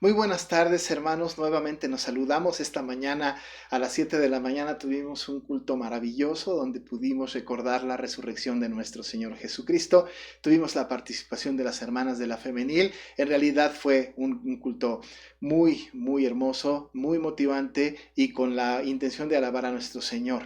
Muy buenas tardes, hermanos. Nuevamente nos saludamos. Esta mañana a las 7 de la mañana tuvimos un culto maravilloso donde pudimos recordar la resurrección de nuestro Señor Jesucristo. Tuvimos la participación de las hermanas de la femenil. En realidad fue un culto muy hermoso, muy motivante y con la intención de alabar a nuestro Señor.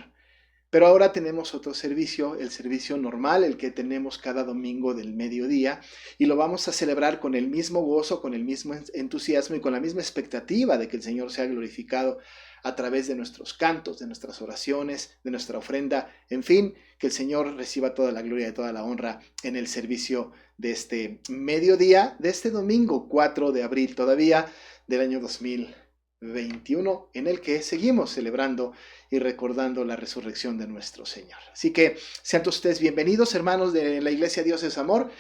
Pero ahora tenemos otro servicio, el servicio normal, el que tenemos cada domingo del mediodía, y lo vamos a celebrar con el mismo gozo, con el mismo entusiasmo y con la misma expectativa de que el Señor sea glorificado a través de nuestros cantos, de nuestras oraciones, de nuestra ofrenda, en fin, que el Señor reciba toda la gloria y toda la honra en el servicio de este mediodía, de este domingo 4 de abril todavía del año 2021, en el que seguimos celebrando y recordando la resurrección de nuestro Señor. Así que sean todos ustedes bienvenidos, hermanos de la Iglesia Dios es Amor.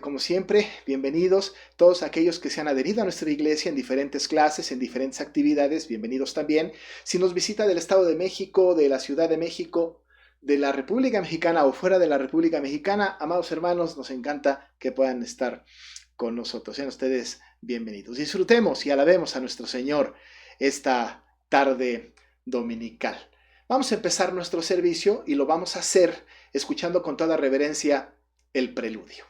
Como siempre, bienvenidos todos aquellos que se han adherido a nuestra iglesia en diferentes clases, en diferentes actividades, bienvenidos también. Si nos visita del Estado de México, de la Ciudad de México, de la República Mexicana o fuera de la República Mexicana, amados hermanos, nos encanta que puedan estar con nosotros. Sean ustedes bienvenidos. Disfrutemos y alabemos a nuestro Señor esta tarde dominical. Vamos a empezar nuestro servicio y lo vamos a hacer escuchando con toda reverencia el preludio.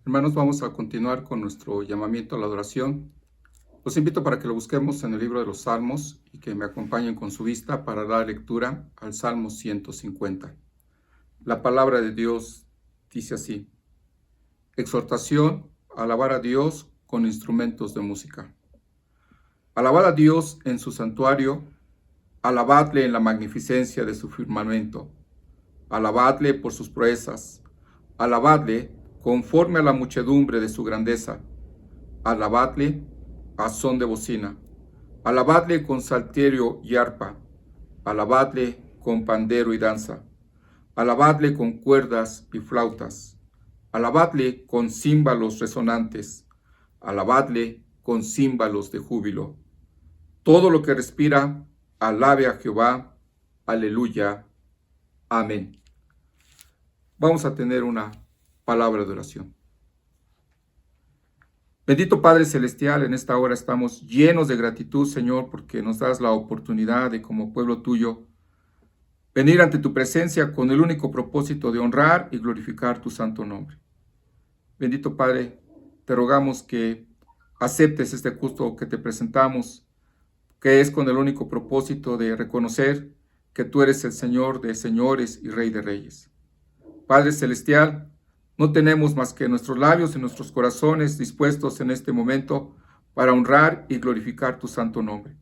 Hermanos, vamos a continuar con nuestro llamamiento a la adoración. Los invito para que lo busquemos en el libro de los Salmos y que me acompañen con su vista para dar lectura al Salmo 150. La palabra de Dios dice así: exhortación a alabar a Dios con instrumentos de música. Alabad a Dios en su santuario, alabadle en la magnificencia de su firmamento, alabadle por sus proezas, alabadle conforme a la muchedumbre de su grandeza, alabadle a son de bocina, alabadle con salterio y arpa, alabadle con pandero y danza, alabadle con cuerdas y flautas, alabadle con címbalos resonantes, alabadle con címbalos de júbilo. Todo lo que respira, alabe a Jehová. Aleluya. Amén. Vamos a tener una palabra de oración. Bendito Padre Celestial, en esta hora estamos llenos de gratitud, Señor, porque nos das la oportunidad de, como pueblo tuyo, venir ante tu presencia con el único propósito de honrar y glorificar tu santo nombre. Bendito Padre, te rogamos que aceptes este culto que te presentamos, que es con el único propósito de reconocer que tú eres el Señor de señores y Rey de reyes. Padre Celestial, no tenemos más que nuestros labios y nuestros corazones dispuestos en este momento para honrar y glorificar tu santo nombre.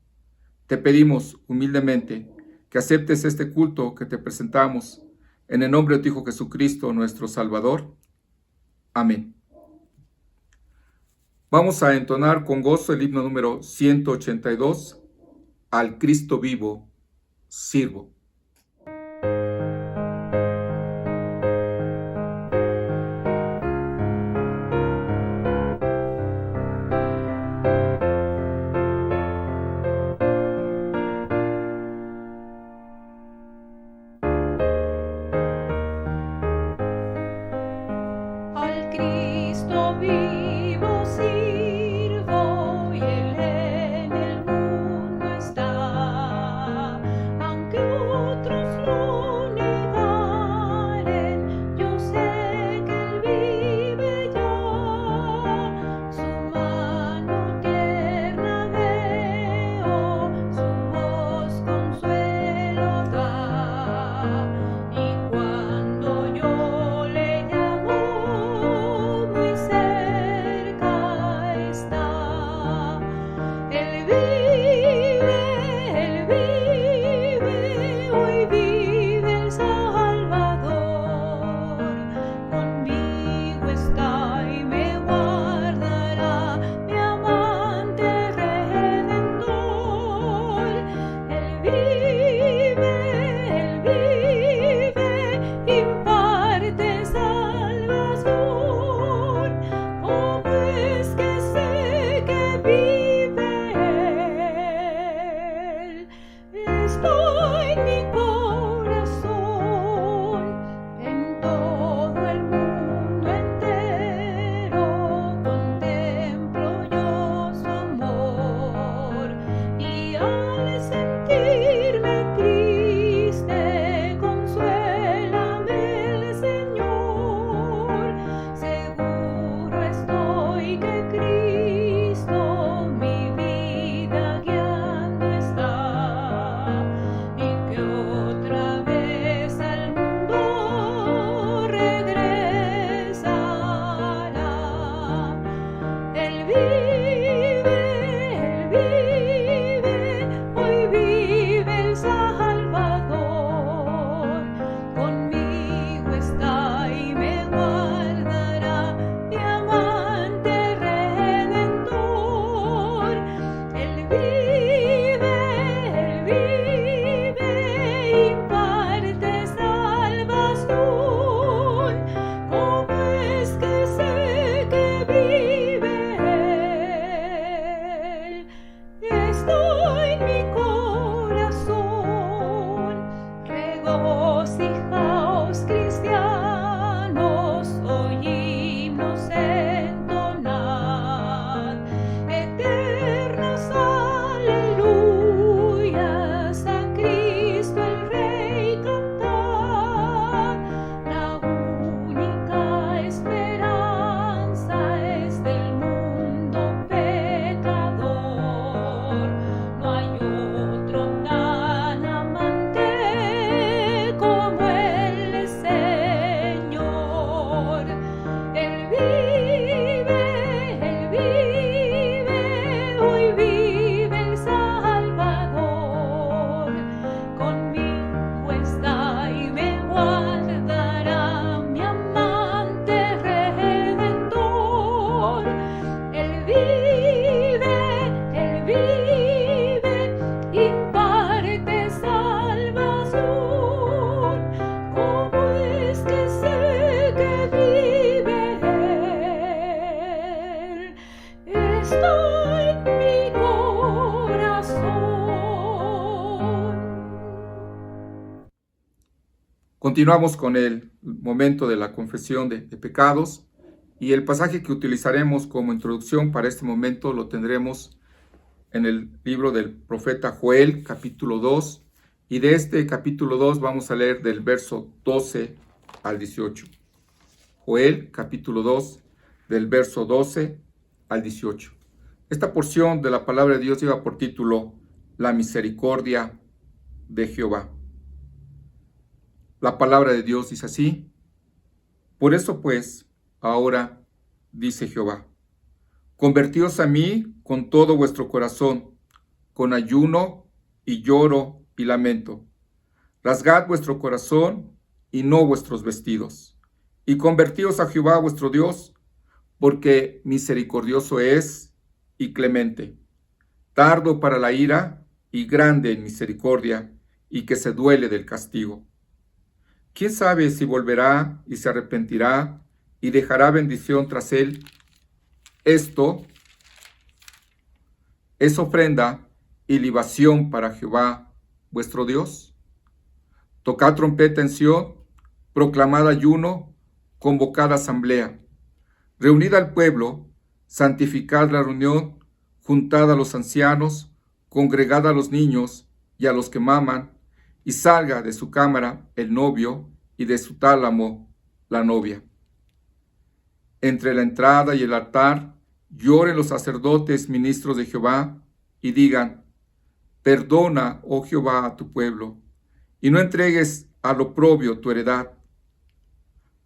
Te pedimos humildemente que aceptes este culto que te presentamos en el nombre de tu Hijo Jesucristo, nuestro Salvador. Amén. Vamos a entonar con gozo el himno número 182, Al Cristo vivo sirvo. Aunque está en mi corazón. Continuamos con el momento de la confesión de pecados, y el pasaje que utilizaremos como introducción para este momento lo tendremos en el libro del profeta Joel, capítulo 2, y de este capítulo 2 vamos a leer del verso 12 al 18. Joel, capítulo 2, del verso 12 al 18. Esta porción de la palabra de Dios lleva por título La misericordia de Jehová. La palabra de Dios dice así: Por eso pues, ahora, dice Jehová, convertíos a mí con todo vuestro corazón, con ayuno y lloro y lamento. Rasgad vuestro corazón y no vuestros vestidos, y convertíos a Jehová vuestro Dios, porque misericordioso es y clemente, tardo para la ira y grande en misericordia, y que se duele del castigo. ¿Quién sabe si volverá y se arrepentirá y dejará bendición tras él? Esto es ofrenda y libación para Jehová vuestro Dios. Tocad trompeta en Sión, proclamad ayuno, convocad asamblea. Reunid al pueblo, santificad la reunión, juntad a los ancianos, congregad a los niños y a los que maman, y salga de su cámara el novio y de su tálamo la novia. Entre la entrada y el altar lloren los sacerdotes ministros de Jehová y digan: Perdona, oh Jehová, a tu pueblo, y no entregues al oprobio tu heredad,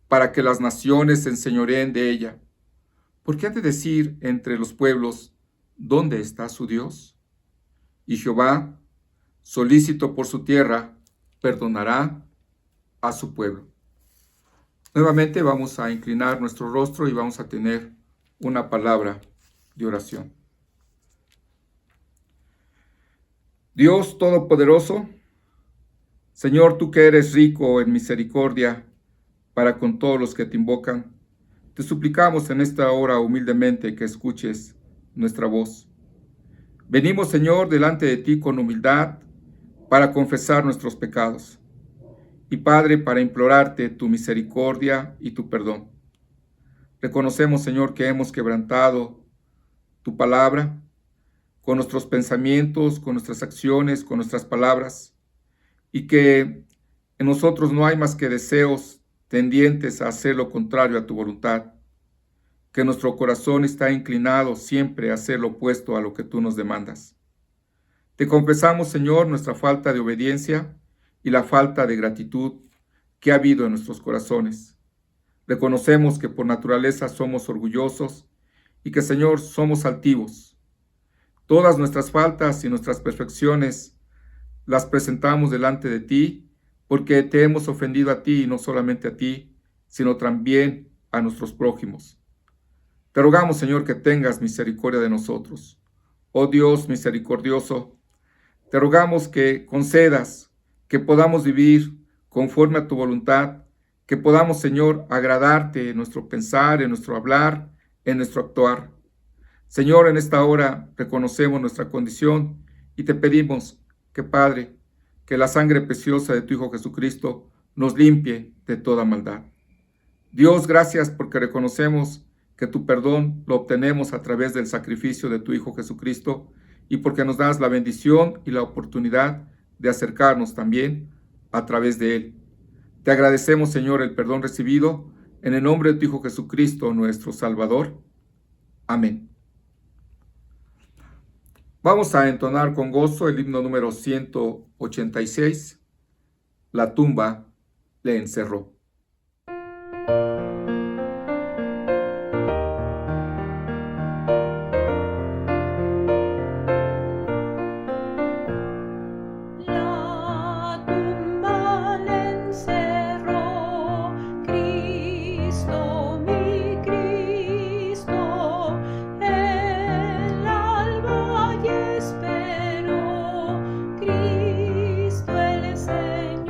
para que las naciones se enseñoreen de ella. ¿Por qué han de decir entre los pueblos: ¿dónde está su Dios? Y Jehová, solícito por su tierra, perdonará a su pueblo. Nuevamente vamos a inclinar nuestro rostro y vamos a tener una palabra de oración. Dios Todopoderoso, Señor, tú que eres rico en misericordia para con todos los que te invocan, te suplicamos en esta hora humildemente que escuches nuestra voz. Venimos, Señor, delante de ti con humildad para confesar nuestros pecados. Y Padre, para implorarte tu misericordia y tu perdón. Reconocemos, Señor, que hemos quebrantado tu palabra con nuestros pensamientos, con nuestras acciones, con nuestras palabras, y que en nosotros no hay más que deseos tendientes a hacer lo contrario a tu voluntad, que nuestro corazón está inclinado siempre a hacer lo opuesto a lo que tú nos demandas. Te confesamos, Señor, nuestra falta de obediencia y la falta de gratitud que ha habido en nuestros corazones. Reconocemos que por naturaleza somos orgullosos y que, Señor, somos altivos. Todas nuestras faltas y nuestras perfecciones las presentamos delante de ti porque te hemos ofendido a ti, y no solamente a ti, sino también a nuestros prójimos. Te rogamos, Señor, que tengas misericordia de nosotros. Oh Dios misericordioso, te rogamos que concedas que podamos vivir conforme a tu voluntad, que podamos, Señor, agradarte en nuestro pensar, en nuestro hablar, en nuestro actuar. Señor, en esta hora reconocemos nuestra condición y te pedimos que, Padre, que la sangre preciosa de tu Hijo Jesucristo nos limpie de toda maldad. Dios, gracias porque reconocemos que tu perdón lo obtenemos a través del sacrificio de tu Hijo Jesucristo y porque nos das la bendición y la oportunidad de acercarnos también a través de él. Te agradecemos, Señor, el perdón recibido en el nombre de tu Hijo Jesucristo, nuestro Salvador. Amén. Vamos a entonar con gozo el himno número 186. La tumba le encerró. Cristo el Señor.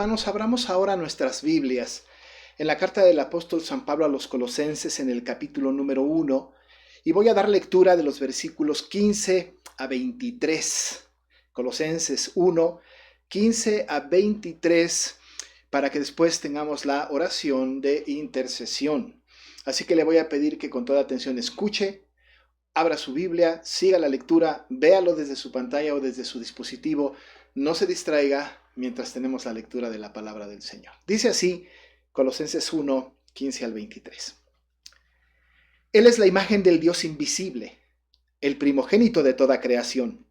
hermanos, abramos ahora nuestras Biblias en la carta del apóstol San Pablo a los Colosenses en el capítulo número 1 y voy a dar lectura de los versículos 15 a 23. Colosenses 1, 15 a 23, para que después tengamos la oración de intercesión. Así que le voy a pedir que con toda atención escuche, abra su Biblia, siga la lectura, véalo desde su pantalla o desde su dispositivo, no se distraiga mientras tenemos la lectura de la palabra del Señor. Dice así, Colosenses 1, 15 al 23. Él es la imagen del Dios invisible, el primogénito de toda creación,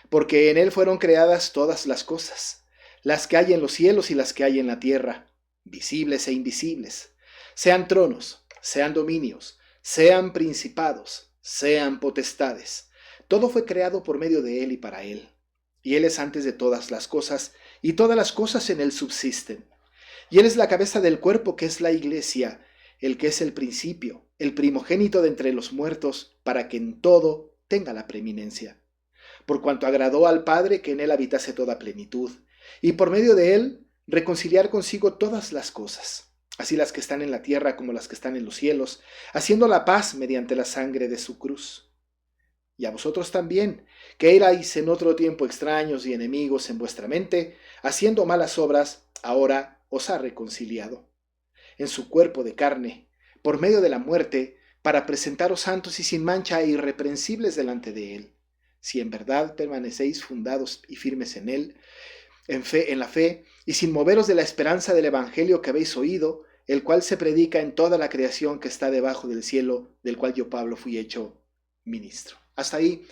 porque en Él fueron creadas todas las cosas, las que hay en los cielos y las que hay en la tierra, visibles e invisibles, sean tronos, sean dominios, sean principados, sean potestades. Todo fue creado por medio de Él y para Él. Y Él es antes de todas las cosas, y todas las cosas en Él subsisten. Y Él es la cabeza del cuerpo, que es la iglesia, el que es el principio, el primogénito de entre los muertos, para que en todo tenga la preeminencia. Por cuanto agradó al Padre que en Él habitase toda plenitud, y por medio de Él reconciliar consigo todas las cosas, así las que están en la tierra como las que están en los cielos, haciendo la paz mediante la sangre de su cruz. Y a vosotros también, que erais en otro tiempo extraños y enemigos en vuestra mente, haciendo malas obras, ahora os ha reconciliado en su cuerpo de carne, por medio de la muerte, para presentaros santos y sin mancha e irreprensibles delante de Él, si en verdad permanecéis fundados y firmes en Él, en la fe, y sin moveros de la esperanza del Evangelio que habéis oído, el cual se predica en toda la creación que está debajo del cielo, del cual yo, Pablo, fui hecho ministro. Hasta ahí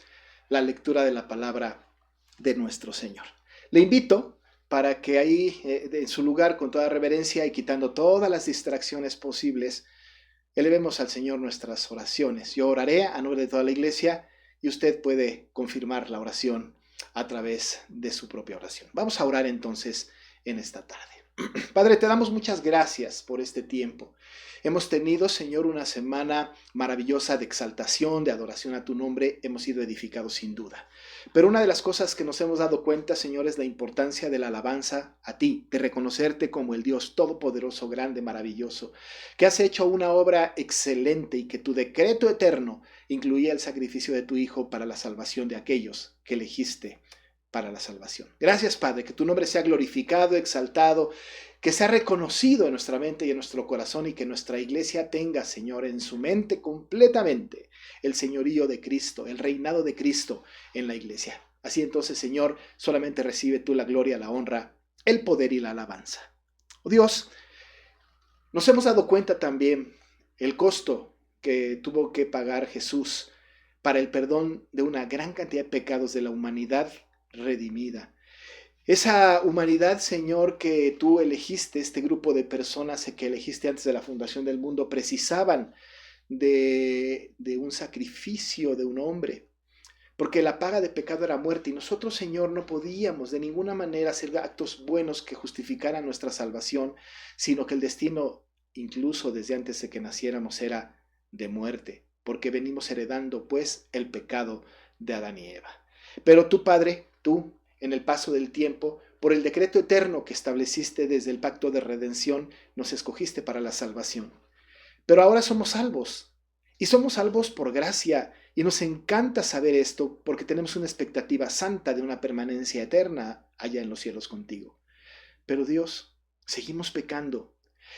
la lectura de la palabra de nuestro Señor. Le invito para que ahí, en su lugar, con toda reverencia y quitando todas las distracciones posibles, elevemos al Señor nuestras oraciones. Yo oraré a nombre de toda la iglesia y usted puede confirmar la oración a través de su propia oración. Vamos a orar entonces en esta tarde. Padre, te damos muchas gracias por este tiempo. Hemos tenido, Señor, una semana maravillosa de exaltación, de adoración a tu nombre. Hemos sido edificados sin duda. Pero una de las cosas que nos hemos dado cuenta, Señor, es la importancia de la alabanza a ti, de reconocerte como el Dios todopoderoso, grande, maravilloso, que has hecho una obra excelente y que tu decreto eterno incluía el sacrificio de tu Hijo para la salvación de aquellos que elegiste para la salvación. Gracias, Padre, que tu nombre sea glorificado, exaltado, que sea reconocido en nuestra mente y en nuestro corazón y que nuestra iglesia tenga, Señor, en su mente completamente el señorío de Cristo, el reinado de Cristo en la iglesia. Así entonces, Señor, solamente recibe tú la gloria, la honra, el poder y la alabanza. Oh Dios, nos hemos dado cuenta también el costo que tuvo que pagar Jesús para el perdón de una gran cantidad de pecados de la humanidad redimida. Esa humanidad, Señor, que tú elegiste, este grupo de personas que elegiste antes de la fundación del mundo, precisaban de un sacrificio de un hombre, porque la paga de pecado era muerte, y nosotros, Señor, no podíamos de ninguna manera hacer actos buenos que justificaran nuestra salvación, sino que el destino, incluso desde antes de que naciéramos, era de muerte, porque venimos heredando, pues, el pecado de Adán y Eva. Pero tú, Padre, tú, en el paso del tiempo, por el decreto eterno que estableciste desde el pacto de redención, nos escogiste para la salvación. Pero ahora somos salvos, y somos salvos por gracia, y nos encanta saber esto porque tenemos una expectativa santa de una permanencia eterna allá en los cielos contigo. Pero Dios, seguimos pecando,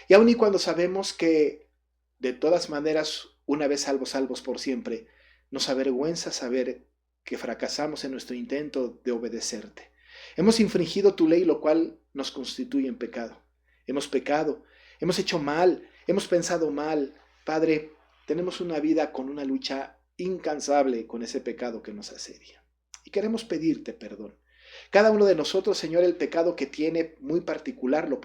y aun y cuando sabemos que de todas maneras, una vez salvos, salvos por siempre, nos avergüenza saber que fracasamos en nuestro intento de obedecerte. Hemos infringido tu ley, lo cual nos constituye en pecado. Hemos pecado, hemos hecho mal, hemos pensado mal. Padre, tenemos una vida con una lucha incansable con ese pecado que nos asedia. Y queremos pedirte perdón. Cada uno de nosotros, Señor, el pecado que tiene muy particular, lo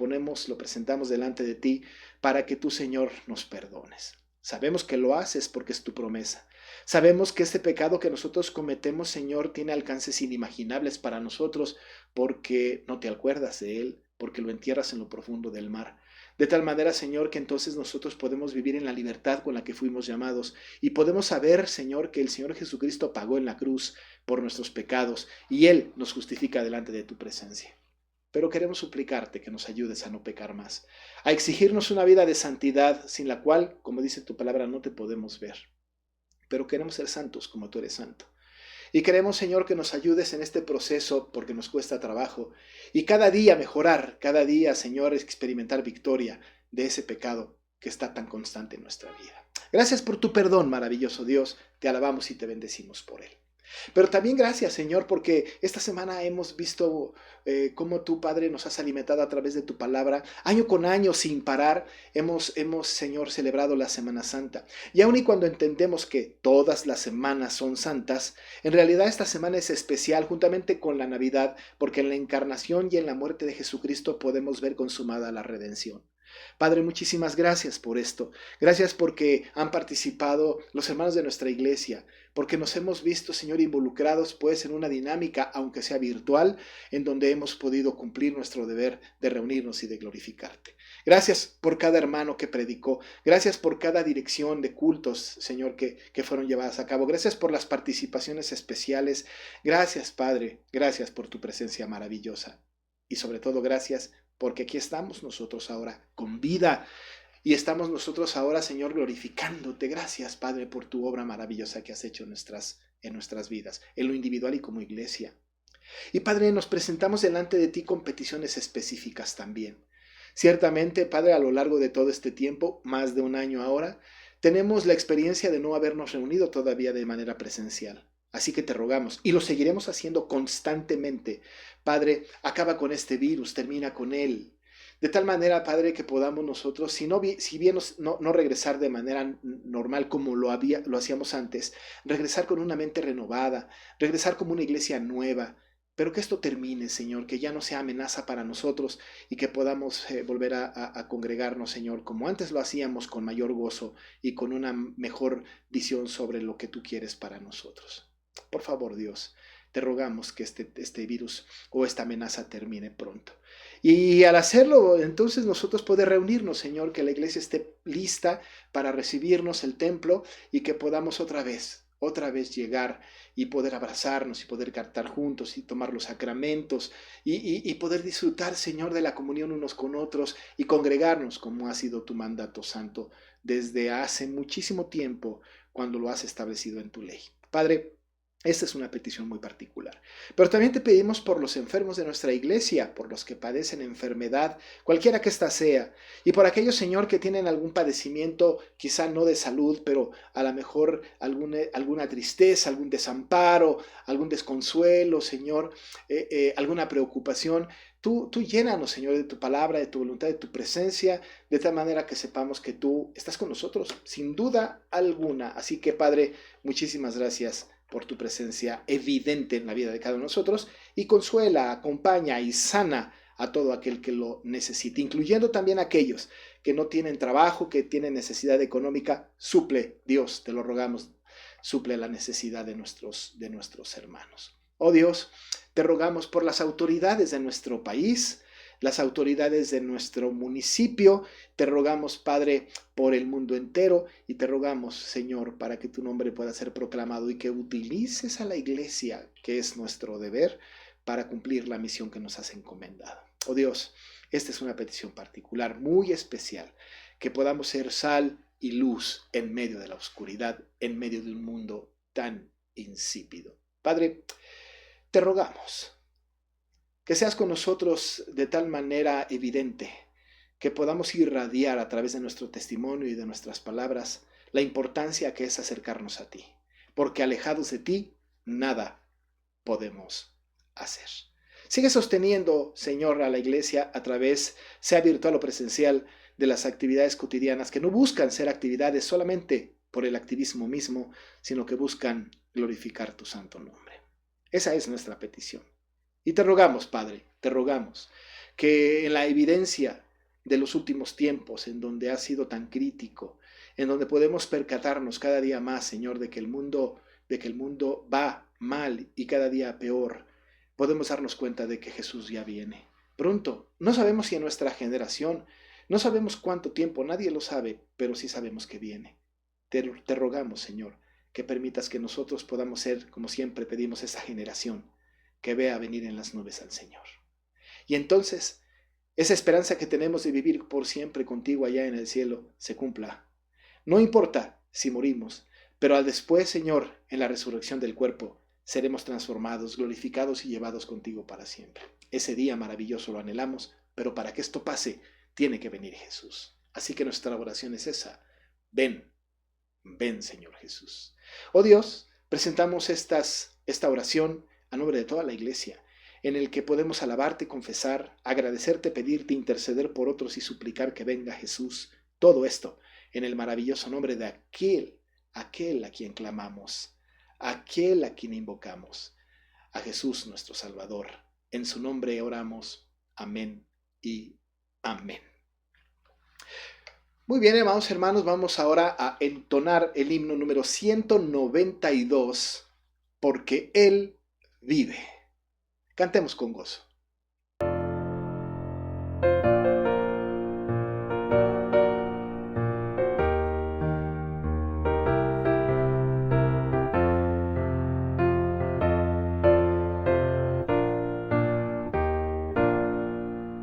presentamos delante de ti para que tú, Señor, nos perdones. Sabemos que lo haces porque es tu promesa. Sabemos que este pecado que nosotros cometemos, Señor, tiene alcances inimaginables para nosotros porque no te acuerdas de él, porque lo entierras en lo profundo del mar. De tal manera, Señor, que entonces nosotros podemos vivir en la libertad con la que fuimos llamados y podemos saber, Señor, que el Señor Jesucristo pagó en la cruz por nuestros pecados y Él nos justifica delante de tu presencia. pero queremos suplicarte que nos ayudes a no pecar más, a exigirnos una vida de santidad sin la cual, como dice tu palabra, no te podemos ver. Pero queremos ser santos como tú eres santo. Y queremos, Señor, que nos ayudes en este proceso porque nos cuesta trabajo. Y cada día mejorar, cada día, Señor, experimentar victoria de ese pecado que está tan constante en nuestra vida. Gracias por tu perdón, maravilloso Dios. Te alabamos y te bendecimos por él. Pero también gracias, Señor, porque esta semana hemos visto cómo tú, Padre, nos has alimentado a través de tu palabra. Año con año, sin parar, hemos, Señor, celebrado la Semana Santa. Y aun y cuando entendemos que todas las semanas son santas, en realidad esta semana es especial juntamente con la Navidad, porque en la encarnación y en la muerte de Jesucristo podemos ver consumada la redención. Padre, muchísimas gracias por esto. Gracias porque han participado los hermanos de nuestra iglesia, porque nos hemos visto, Señor, involucrados pues en una dinámica, aunque sea virtual, en donde hemos podido cumplir nuestro deber de reunirnos y de glorificarte. Gracias por cada hermano que predicó. Gracias por cada dirección de cultos, Señor, que fueron llevadas a cabo. Gracias por las participaciones especiales. Gracias, Padre. Gracias por tu presencia maravillosa. Y sobre todo, gracias porque aquí estamos nosotros ahora con vida y estamos nosotros ahora, Señor, glorificándote. Gracias, Padre, por tu obra maravillosa que has hecho en nuestras vidas, en lo individual y como iglesia. Y Padre, nos presentamos delante de ti con peticiones específicas también. Ciertamente, Padre, a lo largo de todo este tiempo, más de un año ahora, tenemos la experiencia de no habernos reunido todavía de manera presencial. Así que te rogamos, y lo seguiremos haciendo constantemente. Padre, acaba con este virus, termina con él. De tal manera, Padre, que podamos nosotros, si bien no regresar de manera normal como lo hacíamos antes, regresar con una mente renovada, regresar como una iglesia nueva, pero que esto termine, Señor, que ya no sea amenaza para nosotros y que podamos volver a congregarnos, Señor, como antes lo hacíamos, con mayor gozo y con una mejor visión sobre lo que tú quieres para nosotros. Por favor, Dios, te rogamos que este virus o esta amenaza termine pronto. Y al hacerlo, entonces nosotros poder reunirnos, Señor, que la iglesia esté lista para recibirnos el templo y que podamos otra vez llegar y poder abrazarnos y poder cantar juntos y tomar los sacramentos y poder disfrutar, Señor, de la comunión unos con otros y congregarnos como ha sido tu mandato santo desde hace muchísimo tiempo cuando lo has establecido en tu ley. Padre, esta es una petición muy particular. Pero también te pedimos por los enfermos de nuestra iglesia, por los que padecen enfermedad, cualquiera que ésta sea, y por aquellos, Señor, que tienen algún padecimiento, quizá no de salud, pero a lo mejor alguna tristeza, algún desamparo, algún desconsuelo, Señor, alguna preocupación. Tú llénanos, Señor, de tu palabra, de tu voluntad, de tu presencia, de tal manera que sepamos que tú estás con nosotros, sin duda alguna. Así que, Padre, muchísimas gracias por tu presencia evidente en la vida de cada uno de nosotros, y consuela, acompaña y sana a todo aquel que lo necesite, incluyendo también a aquellos que no tienen trabajo, que tienen necesidad económica. Suple, Dios, te lo rogamos, suple la necesidad de nuestros hermanos. Oh Dios, te rogamos por las autoridades de nuestro país, las autoridades de nuestro municipio. Te rogamos, Padre, por el mundo entero, y te rogamos, Señor, para que tu nombre pueda ser proclamado y que utilices a la iglesia, que es nuestro deber, para cumplir la misión que nos has encomendado. Oh Dios, esta es una petición particular, muy especial, que podamos ser sal y luz en medio de la oscuridad, en medio de un mundo tan insípido. Padre, te rogamos que seas con nosotros de tal manera evidente que podamos irradiar a través de nuestro testimonio y de nuestras palabras la importancia que es acercarnos a ti, porque alejados de ti nada podemos hacer. Sigue sosteniendo, Señor, a la iglesia a través, sea virtual o presencial, de las actividades cotidianas que no buscan ser actividades solamente por el activismo mismo, sino que buscan glorificar tu santo nombre. Esa es nuestra petición. Y te rogamos, Padre, te rogamos que en la evidencia de los últimos tiempos, en donde ha sido tan crítico, en donde podemos percatarnos cada día más, Señor, de que el mundo va mal y cada día peor, podemos darnos cuenta de que Jesús ya viene pronto. No sabemos si en nuestra generación, no sabemos cuánto tiempo, nadie lo sabe, pero sí sabemos que viene. Te rogamos, Señor, que permitas que nosotros podamos ser, como siempre pedimos, esa generación que vea venir en las nubes al Señor. Y entonces esa esperanza que tenemos de vivir por siempre contigo allá en el cielo se cumpla. No importa si morimos, pero al después, Señor, en la resurrección del cuerpo, seremos transformados, glorificados y llevados contigo para siempre. Ese día maravilloso lo anhelamos, pero para que esto pase, tiene que venir Jesús. Así que nuestra oración es esa. Ven, ven, Señor Jesús. Oh Dios, presentamos esta oración a nombre de toda la iglesia, en el que podemos alabarte, confesar, agradecerte, pedirte, interceder por otros y suplicar que venga Jesús. Todo esto en el maravilloso nombre de aquel a quien clamamos, aquel a quien invocamos, a Jesús nuestro Salvador. En su nombre oramos. Amén y amén. Muy bien, amados hermanos, vamos ahora a entonar el himno número 192, porque Él vive. Cantemos con gozo.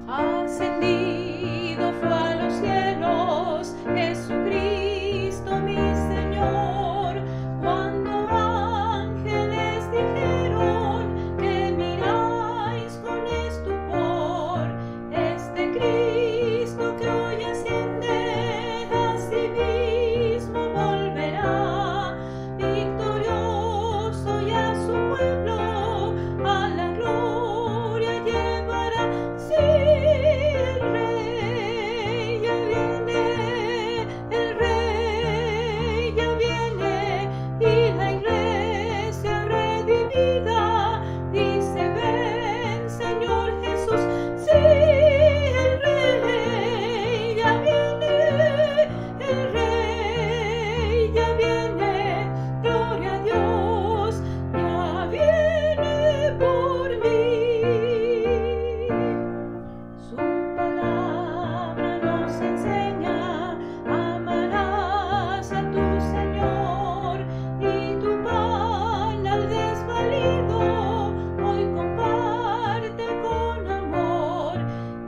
Ascendido fue a los cielos, Jesucristo mi Señor, cuando ángeles dijeron que miráis con estupor, este Cristo que hoy asciende, así mismo volverá, victorioso y a su pueblo a la gloria llevará. Sí, el Rey ya viene, el Rey ya viene, y la iglesia redimida dice: ven, Señor Jesús. Sí, el Rey ya viene, el Rey ya viene, gloria a Dios, ya viene por mí. Su palabra nos enseña: amarás a tu Señor y tu pan al desvalido hoy comparte con amor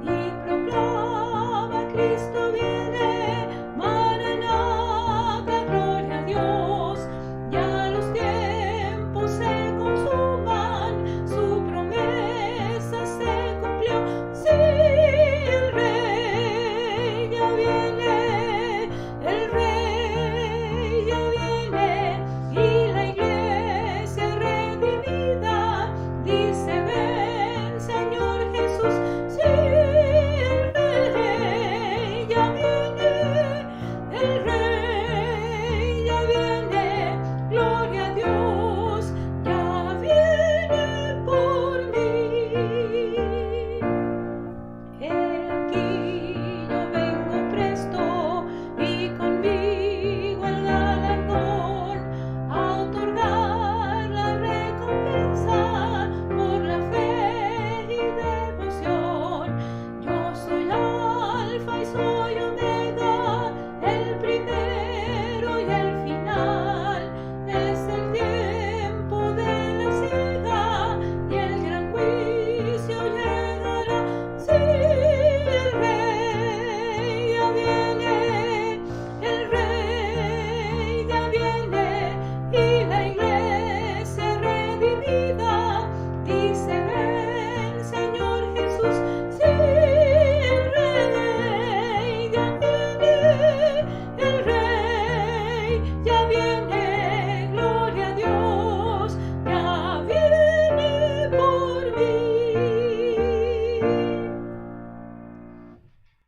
y proclama: Cristo viene, Maranatha, gloria a Dios. Ya los tiempos se consuman, su promesa se cumplió. Sí, el Rey ya viene, el Rey ya viene, y la iglesia redimida dice: ven, Señor Jesús. Sí, el Rey ya viene, el Rey ya viene, gloria a Dios, ya viene por mí. He aquí yo vengo presto y conmigo el galardón a otorgar la recompensa por la fe y devoción. Yo soy Alfa y soy Omega, el primero y el final. Es el tiempo de la siega y el gran juicio llegará. Sí, el Rey ya viene, el Rey ya viene, y la iglesia redimida dice: ven, Señor Jesús. Sí, el Rey ya viene, el Rey ya viene, gloria a Dios, ya viene por mí.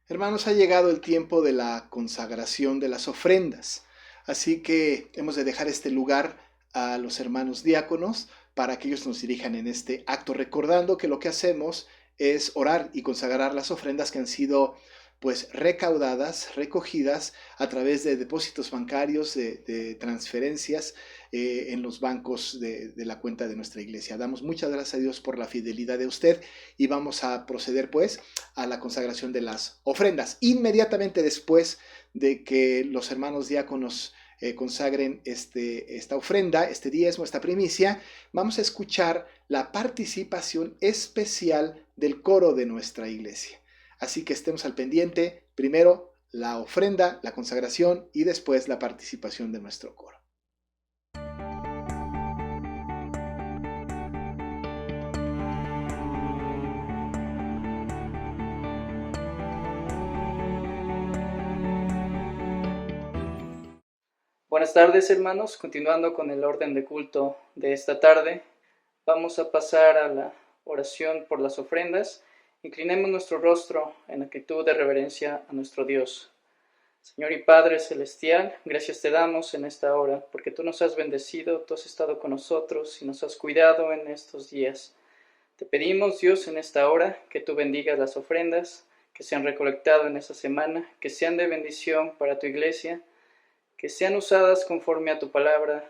Hermanos, ha llegado el tiempo de la consagración de las ofrendas, así que hemos de dejar este lugar a los hermanos diáconos para que ellos nos dirijan en este acto, recordando que lo que hacemos es orar y consagrar las ofrendas que han sido pues recaudadas, recogidas a través de depósitos bancarios, de transferencias en los bancos de la cuenta de nuestra iglesia. Damos muchas gracias a Dios por la fidelidad de usted y vamos a proceder pues a la consagración de las ofrendas. Inmediatamente después de que los hermanos diáconos consagren esta ofrenda, este diezmo, esta primicia, vamos a escuchar la participación especial del coro de nuestra iglesia. Así que estemos al pendiente, primero la ofrenda, la consagración y después la participación de nuestro coro. Buenas tardes, hermanos. Continuando con el orden de culto de esta tarde, vamos a pasar a la oración por las ofrendas. Inclinemos nuestro rostro en actitud de reverencia a nuestro Dios. Señor y Padre Celestial, gracias te damos en esta hora, porque tú nos has bendecido, tú has estado con nosotros y nos has cuidado en estos días. Te pedimos, Dios, en esta hora, que tú bendigas las ofrendas que se han recolectado en esta semana, que sean de bendición para tu iglesia, que sean usadas conforme a tu palabra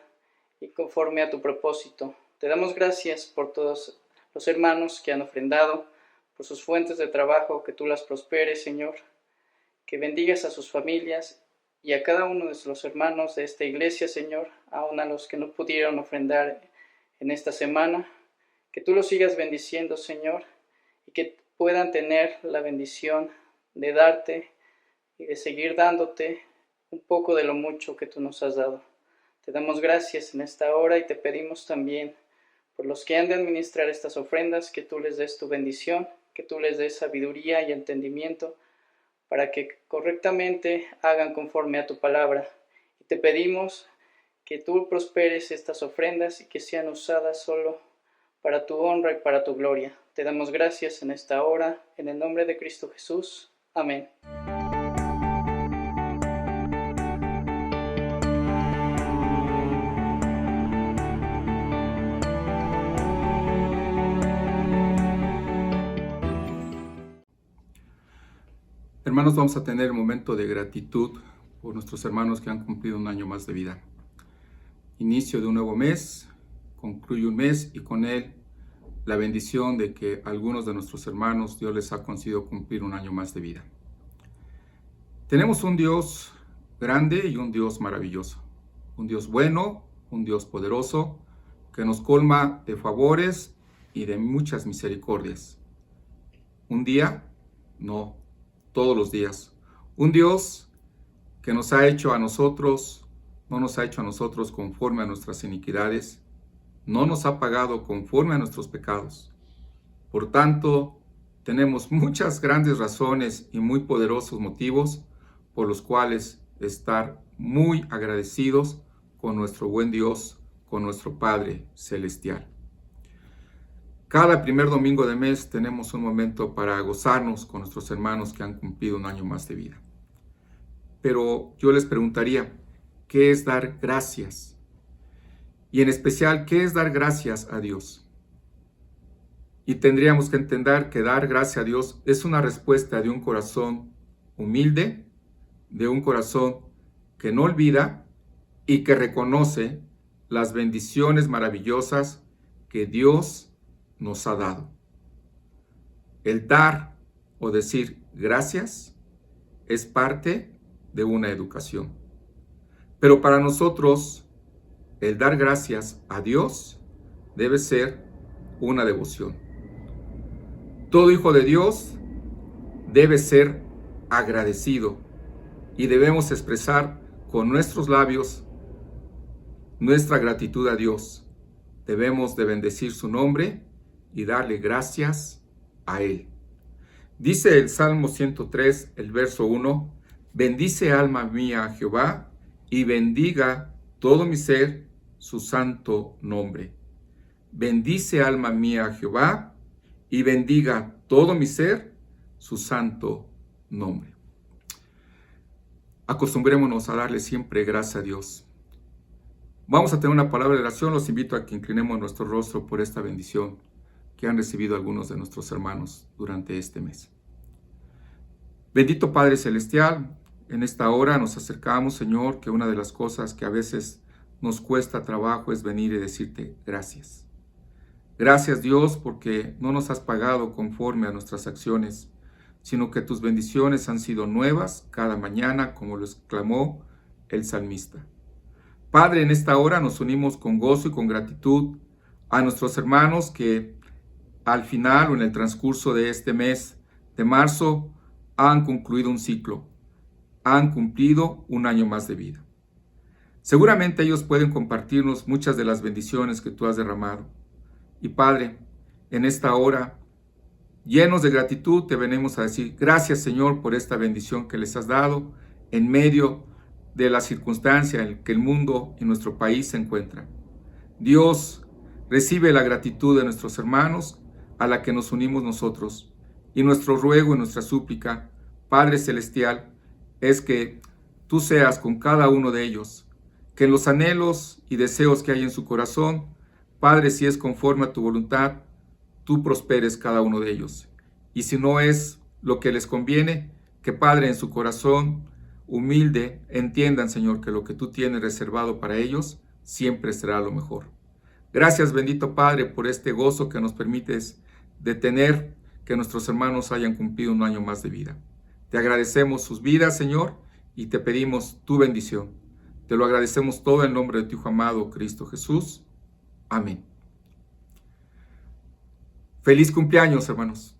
y conforme a tu propósito. Te damos gracias por todos los hermanos que han ofrendado, por sus fuentes de trabajo, que tú las prosperes, Señor, que bendigas a sus familias y a cada uno de los hermanos de esta iglesia, Señor, aun a los que no pudieron ofrendar en esta semana, que tú los sigas bendiciendo, Señor, y que puedan tener la bendición de darte y de seguir dándote un poco de lo mucho que tú nos has dado. Te damos gracias en esta hora y te pedimos también por los que han de administrar estas ofrendas, que tú les des tu bendición, que tú les des sabiduría y entendimiento para que correctamente hagan conforme a tu palabra. Y te pedimos que tú prosperes estas ofrendas y que sean usadas solo para tu honra y para tu gloria. Te damos gracias en esta hora, en el nombre de Cristo Jesús. Amén. Hermanos, vamos a tener un momento de gratitud por nuestros hermanos que han cumplido un año más de vida. Inicio de un nuevo mes, concluye un mes y con él la bendición de que algunos de nuestros hermanos Dios les ha concedido cumplir un año más de vida. Tenemos un Dios grande y un Dios maravilloso, un Dios bueno, un Dios poderoso, que nos colma de favores y de muchas misericordias. Un día, no, todos los días. Un Dios que nos ha hecho a nosotros, no nos ha hecho a nosotros conforme a nuestras iniquidades, no nos ha pagado conforme a nuestros pecados. Por tanto, tenemos muchas grandes razones y muy poderosos motivos por los cuales estar muy agradecidos con nuestro buen Dios, con nuestro Padre Celestial. Cada primer domingo de mes tenemos un momento para gozarnos con nuestros hermanos que han cumplido un año más de vida. Pero yo les preguntaría, ¿qué es dar gracias? Y en especial, ¿qué es dar gracias a Dios? Y tendríamos que entender que dar gracias a Dios es una respuesta de un corazón humilde, de un corazón que no olvida y que reconoce las bendiciones maravillosas que Dios nos ha dado. El dar o decir gracias es parte de una educación. Pero para nosotros, el dar gracias a Dios debe ser una devoción. Todo hijo de Dios debe ser agradecido y debemos expresar con nuestros labios nuestra gratitud a Dios. Debemos de bendecir su nombre y darle gracias a Él. Dice el Salmo 103, el verso 1, bendice alma mía a Jehová y bendiga todo mi ser su santo nombre. Bendice alma mía a Jehová y bendiga todo mi ser su santo nombre. Acostumbrémonos a darle siempre gracias a Dios. Vamos a tener una palabra de oración. Los invito a que inclinemos nuestro rostro por esta bendición que han recibido algunos de nuestros hermanos durante este mes. Bendito Padre Celestial, en esta hora nos acercamos, Señor, que una de las cosas que a veces nos cuesta trabajo es venir y decirte gracias. Gracias, Dios, porque no nos has pagado conforme a nuestras acciones, sino que tus bendiciones han sido nuevas cada mañana, como lo exclamó el salmista. Padre, en esta hora nos unimos con gozo y con gratitud a nuestros hermanos que al final o en el transcurso de este mes de marzo han concluido un ciclo, han cumplido un año más de vida. Seguramente ellos pueden compartirnos muchas de las bendiciones que tú has derramado. Y Padre, en esta hora, llenos de gratitud, te venimos a decir, gracias Señor por esta bendición que les has dado en medio de la circunstancia en que el mundo y nuestro país se encuentran. Dios, recibe la gratitud de nuestros hermanos a la que nos unimos nosotros. Y nuestro ruego y nuestra súplica, Padre Celestial, es que tú seas con cada uno de ellos, que en los anhelos y deseos que hay en su corazón, Padre, si es conforme a tu voluntad, tú prosperes cada uno de ellos. Y si no es lo que les conviene, que Padre en su corazón humilde entiendan, Señor, que lo que tú tienes reservado para ellos siempre será lo mejor. Gracias, bendito Padre, por este gozo que nos permites de tener que nuestros hermanos hayan cumplido un año más de vida. Te agradecemos sus vidas, Señor, y te pedimos tu bendición. Te lo agradecemos todo en nombre de tu Hijo amado, Cristo Jesús. Amén. Feliz cumpleaños, hermanos.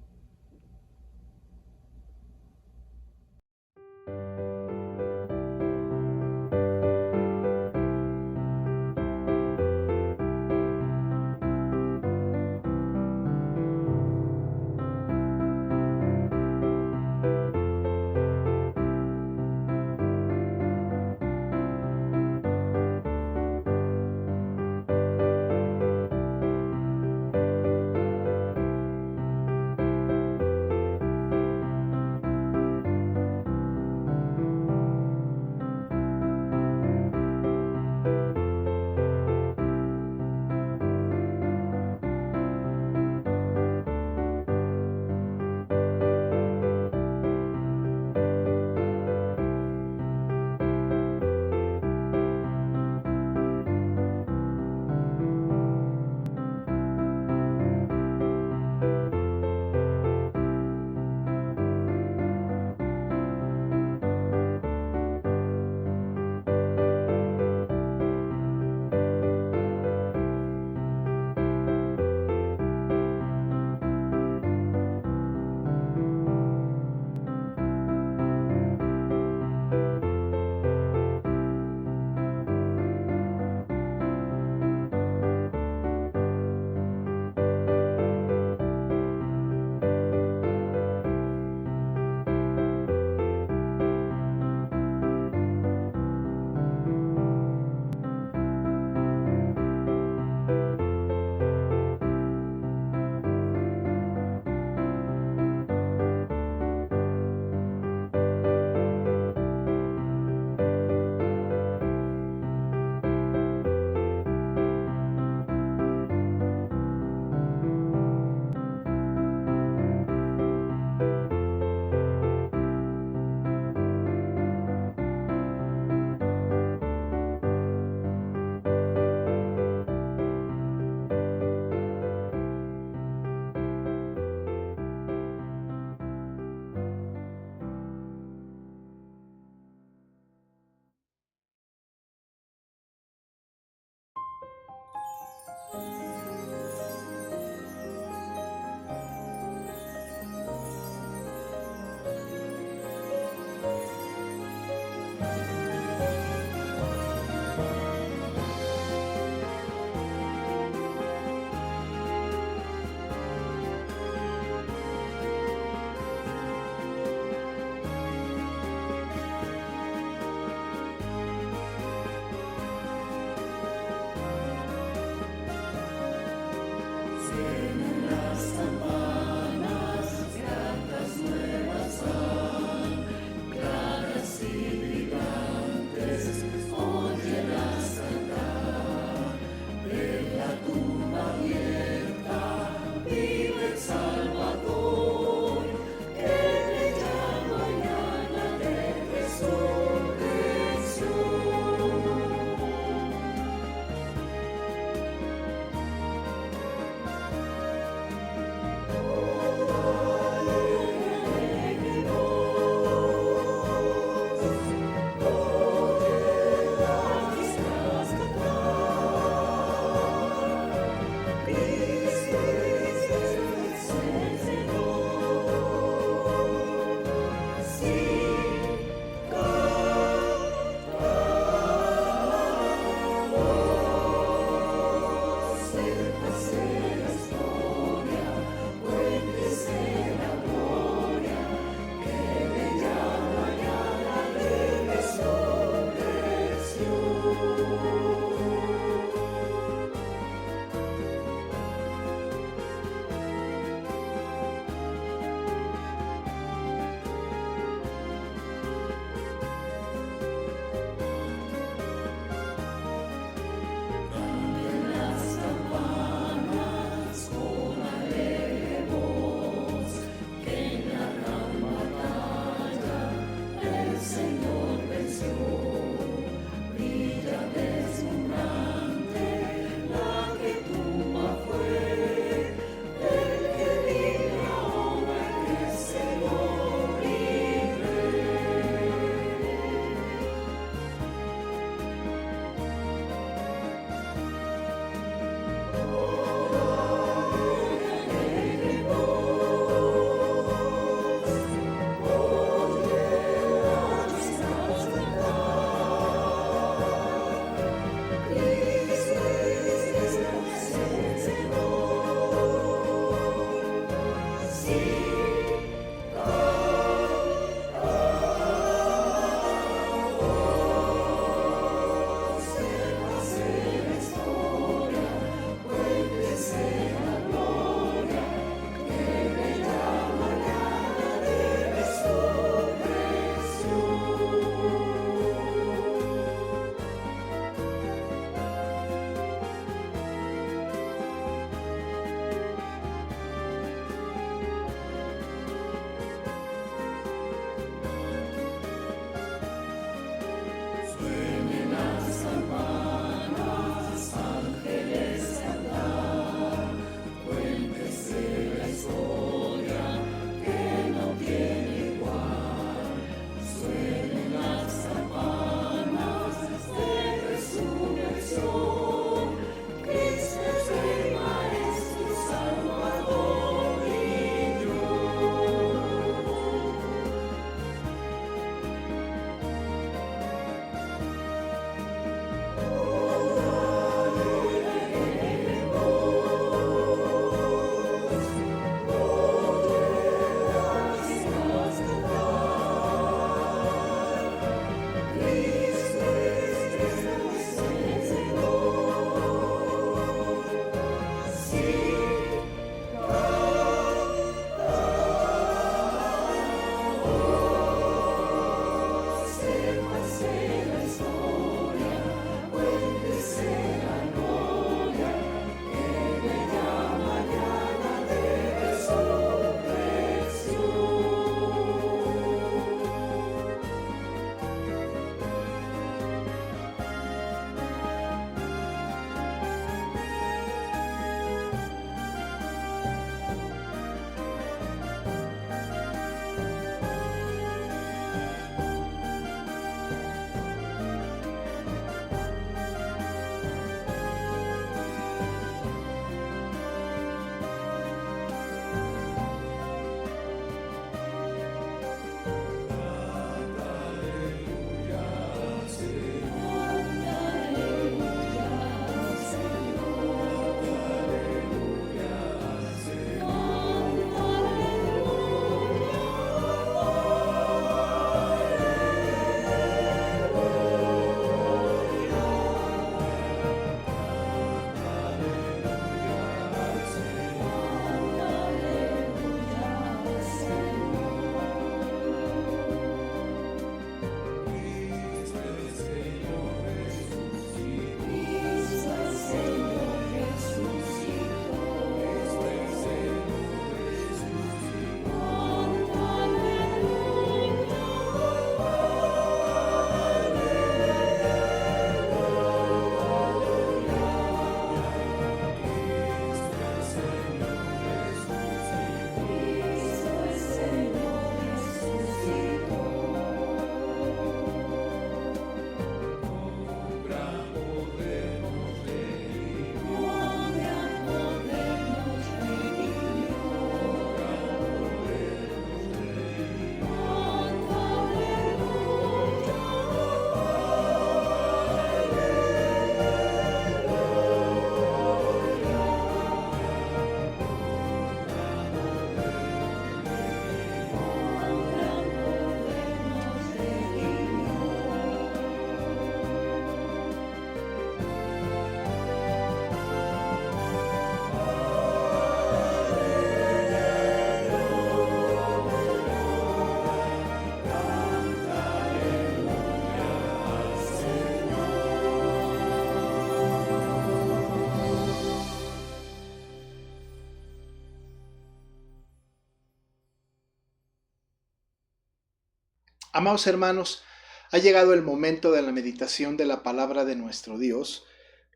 Amados hermanos, ha llegado el momento de la meditación de la palabra de nuestro Dios,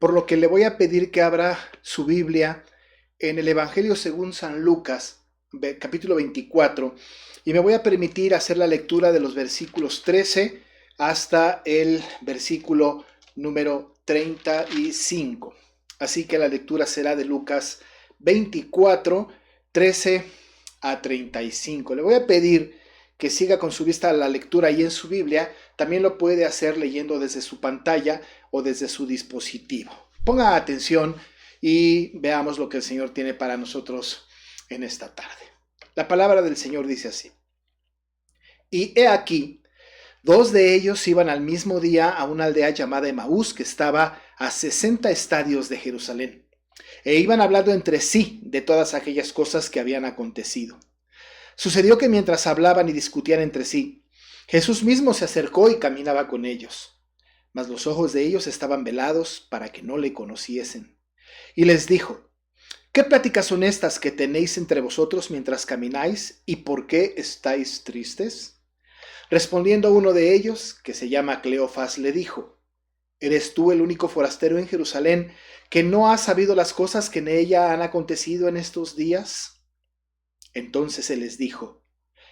por lo que le voy a pedir que abra su Biblia en el Evangelio según San Lucas, capítulo 24, y me voy a permitir hacer la lectura de los versículos 13 hasta el versículo número 35. Así que la lectura será de Lucas 24, 13 a 35. Le voy a pedir que siga con su vista la lectura ahí en su Biblia. También lo puede hacer leyendo desde su pantalla o desde su dispositivo. Ponga atención y veamos lo que el Señor tiene para nosotros en esta tarde. La palabra del Señor dice así: y he aquí, 2 de ellos iban al mismo día a una aldea llamada Emaús, que estaba a 60 estadios de Jerusalén, e iban hablando entre sí de todas aquellas cosas que habían acontecido. Sucedió que mientras hablaban y discutían entre sí, Jesús mismo se acercó y caminaba con ellos, mas los ojos de ellos estaban velados para que no le conociesen. Y les dijo: ¿qué pláticas son estas que tenéis entre vosotros mientras camináis, y por qué estáis tristes? Respondiendo uno de ellos, que se llama Cleofas, le dijo: ¿eres tú el único forastero en Jerusalén que no ha sabido las cosas que en ella han acontecido en estos días? Entonces él les dijo: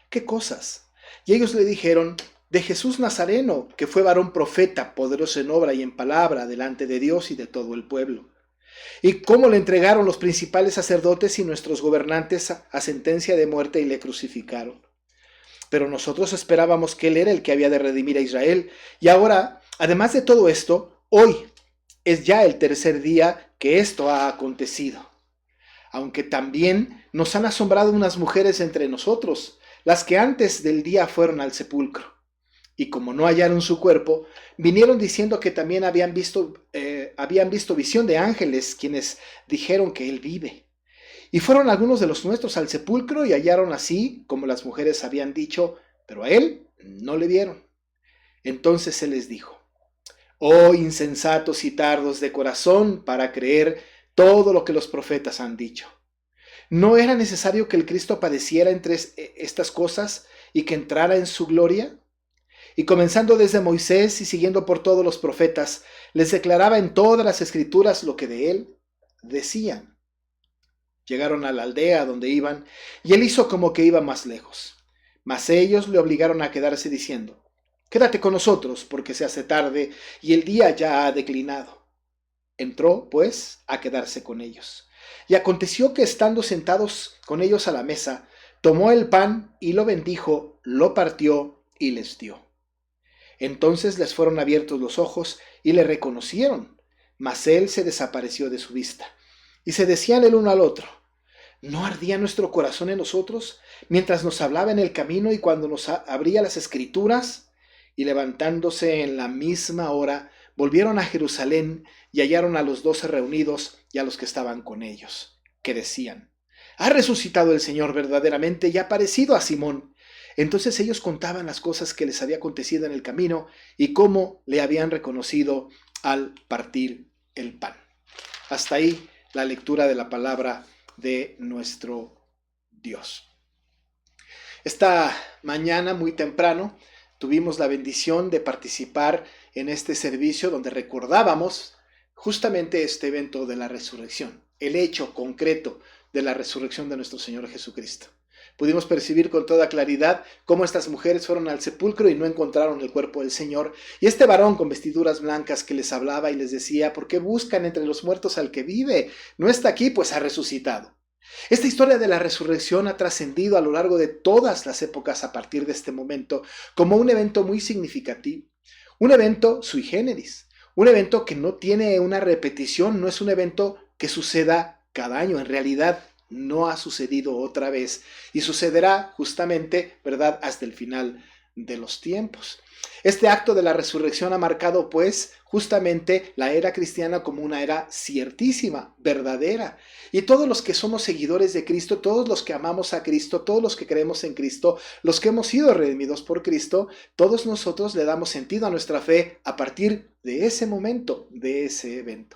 ¿qué cosas? Y ellos le dijeron: de Jesús Nazareno, que fue varón profeta, poderoso en obra y en palabra delante de Dios y de todo el pueblo. Y cómo le entregaron los principales sacerdotes y nuestros gobernantes a sentencia de muerte y le crucificaron. Pero nosotros esperábamos que él era el que había de redimir a Israel. Y ahora, además de todo esto, hoy es ya el 3er día que esto ha acontecido. Aunque también nos han asombrado unas mujeres entre nosotros, las que antes del día fueron al sepulcro. Y como no hallaron su cuerpo, vinieron diciendo que también habían visto visión de ángeles, quienes dijeron que él vive. Y fueron algunos de los nuestros al sepulcro y hallaron así, como las mujeres habían dicho, pero a él no le vieron. Entonces él les dijo: oh insensatos y tardos de corazón para creer todo lo que los profetas han dicho. ¿No era necesario que el Cristo padeciera entre estas cosas y que entrara en su gloria? Y comenzando desde Moisés y siguiendo por todos los profetas, les declaraba en todas las escrituras lo que de él decían. Llegaron a la aldea donde iban, y él hizo como que iba más lejos. Mas ellos le obligaron a quedarse diciendo: quédate con nosotros, porque se hace tarde, y el día ya ha declinado. Entró, pues, a quedarse con ellos. Y aconteció que estando sentados con ellos a la mesa, tomó el pan y lo bendijo, lo partió y les dio. Entonces les fueron abiertos los ojos y le reconocieron, mas él se desapareció de su vista. Y se decían el uno al otro: ¿no ardía nuestro corazón en nosotros mientras nos hablaba en el camino y cuando nos abría las escrituras? Y levantándose en la misma hora, volvieron a Jerusalén y hallaron a los 12 reunidos y a los que estaban con ellos, que decían: ha resucitado el Señor verdaderamente y ha aparecido a Simón. Entonces ellos contaban las cosas que les había acontecido en el camino y cómo le habían reconocido al partir el pan. Hasta ahí la lectura de la palabra de nuestro Dios. Esta mañana, muy temprano, tuvimos la bendición de participar en este servicio donde recordábamos justamente este evento de la resurrección, el hecho concreto de la resurrección de nuestro Señor Jesucristo. Pudimos percibir con toda claridad cómo estas mujeres fueron al sepulcro y no encontraron el cuerpo del Señor. Y este varón con vestiduras blancas que les hablaba y les decía: ¿por qué buscan entre los muertos al que vive? No está aquí, pues ha resucitado. Esta historia de la resurrección ha trascendido a lo largo de todas las épocas a partir de este momento como un evento muy significativo, un evento sui generis, un evento que no tiene una repetición, no es un evento que suceda cada año, en realidad no ha sucedido otra vez y sucederá justamente, ¿verdad?, hasta el final de los tiempos. Este acto de la resurrección ha marcado, pues, justamente la era cristiana como una era ciertísima, verdadera. Y todos los que somos seguidores de Cristo, todos los que amamos a Cristo, todos los que creemos en Cristo, los que hemos sido redimidos por Cristo, todos nosotros le damos sentido a nuestra fe a partir de ese momento, de ese evento.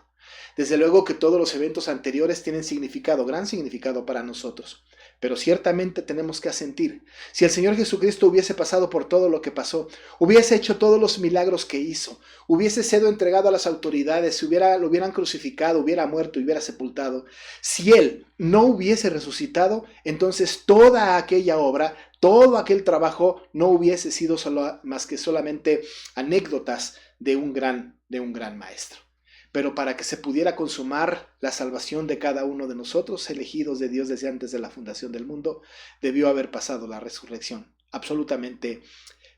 Desde luego que todos los eventos anteriores tienen significado, gran significado para nosotros, pero ciertamente tenemos que asentir. Si el Señor Jesucristo hubiese pasado por todo lo que pasó, hubiese hecho todos los milagros que hizo, hubiese sido entregado a las autoridades, lo hubieran crucificado, hubiera muerto y hubiera sepultado, si Él no hubiese resucitado, entonces toda aquella obra, todo aquel trabajo no hubiese sido más que solamente anécdotas de un gran maestro. Pero para que se pudiera consumar la salvación de cada uno de nosotros, elegidos de Dios desde antes de la fundación del mundo, debió haber pasado la resurrección, absolutamente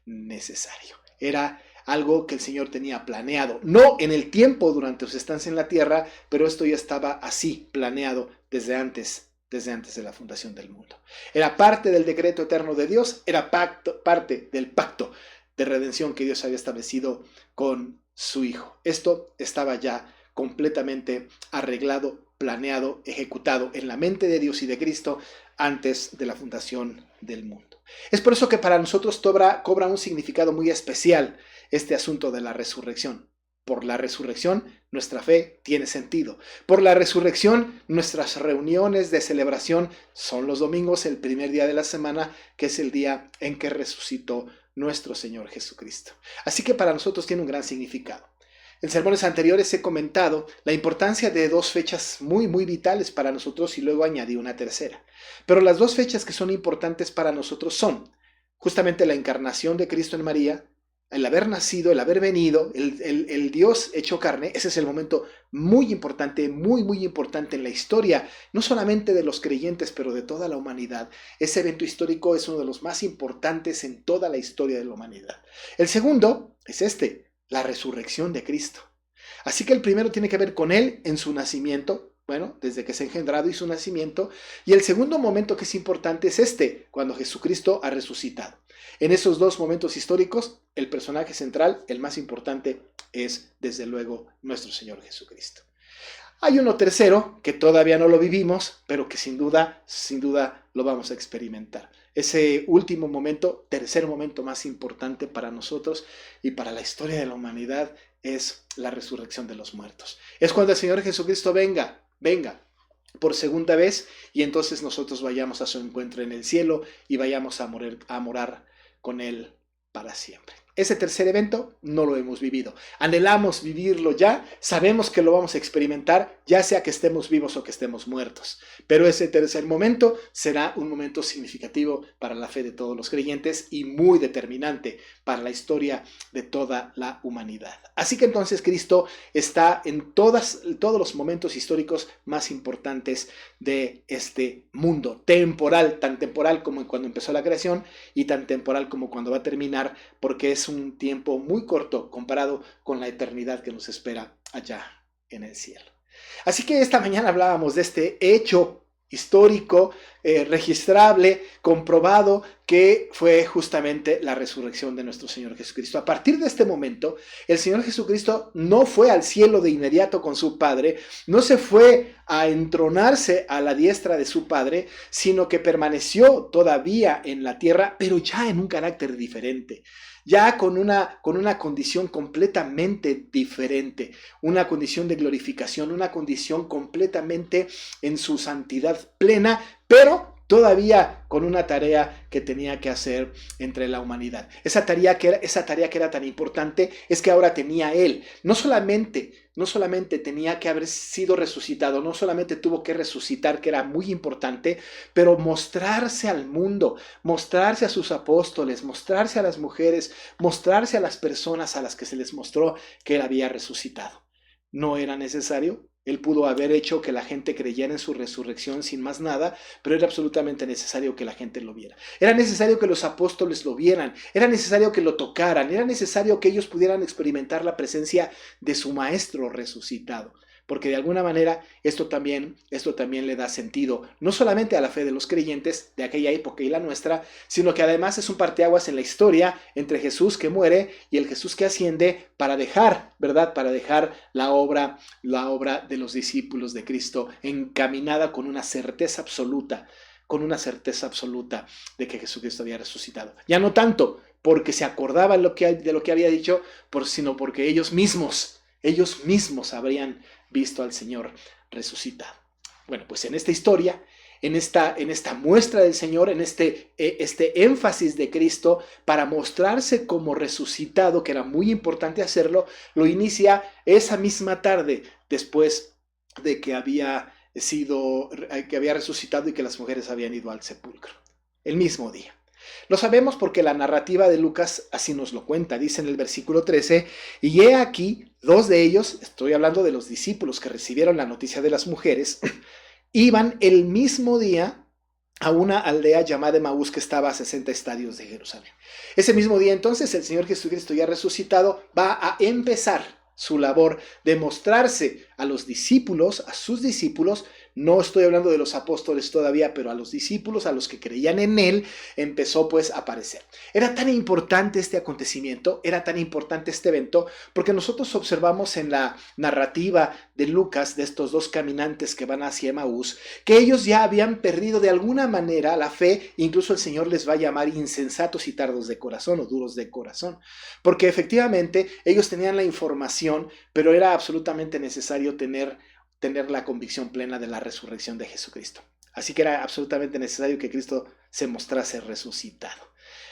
necesario. Era algo que el Señor tenía planeado, no en el tiempo durante su estancia en la tierra, pero esto ya estaba así planeado desde antes desde antes de la fundación del mundo. Era parte del decreto eterno de Dios, era parte del pacto de redención que Dios había establecido con su Hijo. Esto estaba ya completamente arreglado, planeado, ejecutado en la mente de Dios y de Cristo antes de la fundación del mundo. Es por eso que para nosotros cobra un significado muy especial este asunto de la resurrección. Por la resurrección, nuestra fe tiene sentido. Por la resurrección, nuestras reuniones de celebración son los domingos, el primer día de la semana, que es el día en que resucitó nuestro Señor Jesucristo. Así que para nosotros tiene un gran significado. En sermones anteriores he comentado la importancia de dos fechas muy vitales para nosotros y luego añadí una tercera. Pero las dos fechas que son importantes para nosotros son justamente la encarnación de Cristo en María, el haber nacido, el haber venido, el Dios hecho carne. Ese es el momento muy importante en la historia, no solamente de los creyentes, pero de toda la humanidad. Ese evento histórico es uno de los más importantes en toda la historia de la humanidad. El segundo es la resurrección de Cristo. Así que el primero tiene que ver con Él en su nacimiento, bueno, desde que es engendrado y su nacimiento. Y el segundo momento que es importante es cuando Jesucristo ha resucitado. En esos dos momentos históricos, el personaje central, el más importante, es desde luego nuestro Señor Jesucristo. Hay uno tercero que todavía no lo vivimos, pero que sin duda lo vamos a experimentar. Ese último momento, tercer momento más importante para nosotros y para la historia de la humanidad, es la resurrección de los muertos. Es cuando el Señor Jesucristo venga por segunda vez y entonces nosotros vayamos a su encuentro en el cielo y vayamos a morar con Él para siempre. Ese tercer evento no lo hemos vivido. Anhelamos vivirlo ya, sabemos que lo vamos a experimentar, ya sea que estemos vivos o que estemos muertos. Pero ese tercer momento será un momento significativo para la fe de todos los creyentes y muy determinante para la historia de toda la humanidad. Así que entonces Cristo está en todos los momentos históricos más importantes de este mundo temporal, tan temporal como cuando empezó la creación y tan temporal como cuando va a terminar, porque es un tiempo muy corto comparado con la eternidad que nos espera allá en el cielo. Así que esta mañana hablábamos de este hecho histórico, registrable, comprobado, que fue justamente la resurrección de nuestro Señor Jesucristo. A partir de este momento, el Señor Jesucristo no fue al cielo de inmediato con su Padre, no se fue a entronarse a la diestra de su Padre, sino que permaneció todavía en la tierra, pero ya en un carácter diferente. Ya con una condición completamente diferente, una condición de glorificación, una condición completamente en su santidad plena, pero todavía con una tarea que tenía que hacer entre la humanidad. Esa tarea que era tan importante es que ahora tenía Él. No solamente tenía que haber sido resucitado, no solamente tuvo que resucitar, que era muy importante, pero mostrarse al mundo, mostrarse a sus apóstoles, mostrarse a las mujeres, mostrarse a las personas a las que se les mostró que Él había resucitado. No era necesario. Él pudo haber hecho que la gente creyera en su resurrección sin más nada, pero era absolutamente necesario que la gente lo viera. Era necesario que los apóstoles lo vieran, era necesario que lo tocaran, era necesario que ellos pudieran experimentar la presencia de su Maestro resucitado. Porque de alguna manera esto también le da sentido, no solamente a la fe de los creyentes de aquella época y la nuestra, sino que además es un parteaguas en la historia entre Jesús que muere y el Jesús que asciende para dejar, ¿verdad? Para dejar la obra de los discípulos de Cristo encaminada con una certeza absoluta de que Jesucristo había resucitado. Ya no tanto porque se acordaban de lo que había dicho, sino porque ellos mismos habrían visto al Señor resucitado. Bueno, pues en esta historia, en esta muestra del Señor, en este énfasis de Cristo para mostrarse como resucitado, que era muy importante hacerlo, lo inicia esa misma tarde después de que había resucitado y que las mujeres habían ido al sepulcro. El mismo día. Lo sabemos porque la narrativa de Lucas así nos lo cuenta. Dice en el versículo 13, y he aquí, dos de ellos, estoy hablando de los discípulos que recibieron la noticia de las mujeres, iban el mismo día a una aldea llamada Emaús que estaba a 60 estadios de Jerusalén. Ese mismo día entonces el Señor Jesucristo ya resucitado va a empezar su labor de mostrarse a los discípulos, a sus discípulos, no estoy hablando de los apóstoles todavía, pero a los discípulos, a los que creían en él, empezó pues a aparecer. Era tan importante este acontecimiento, era tan importante este evento, porque nosotros observamos en la narrativa de Lucas, de estos dos caminantes que van hacia Emaús, que ellos ya habían perdido de alguna manera la fe, incluso el Señor les va a llamar insensatos y tardos de corazón o duros de corazón, porque efectivamente ellos tenían la información, pero era absolutamente necesario tener la convicción plena de la resurrección de Jesucristo. Así que era absolutamente necesario que Cristo se mostrase resucitado.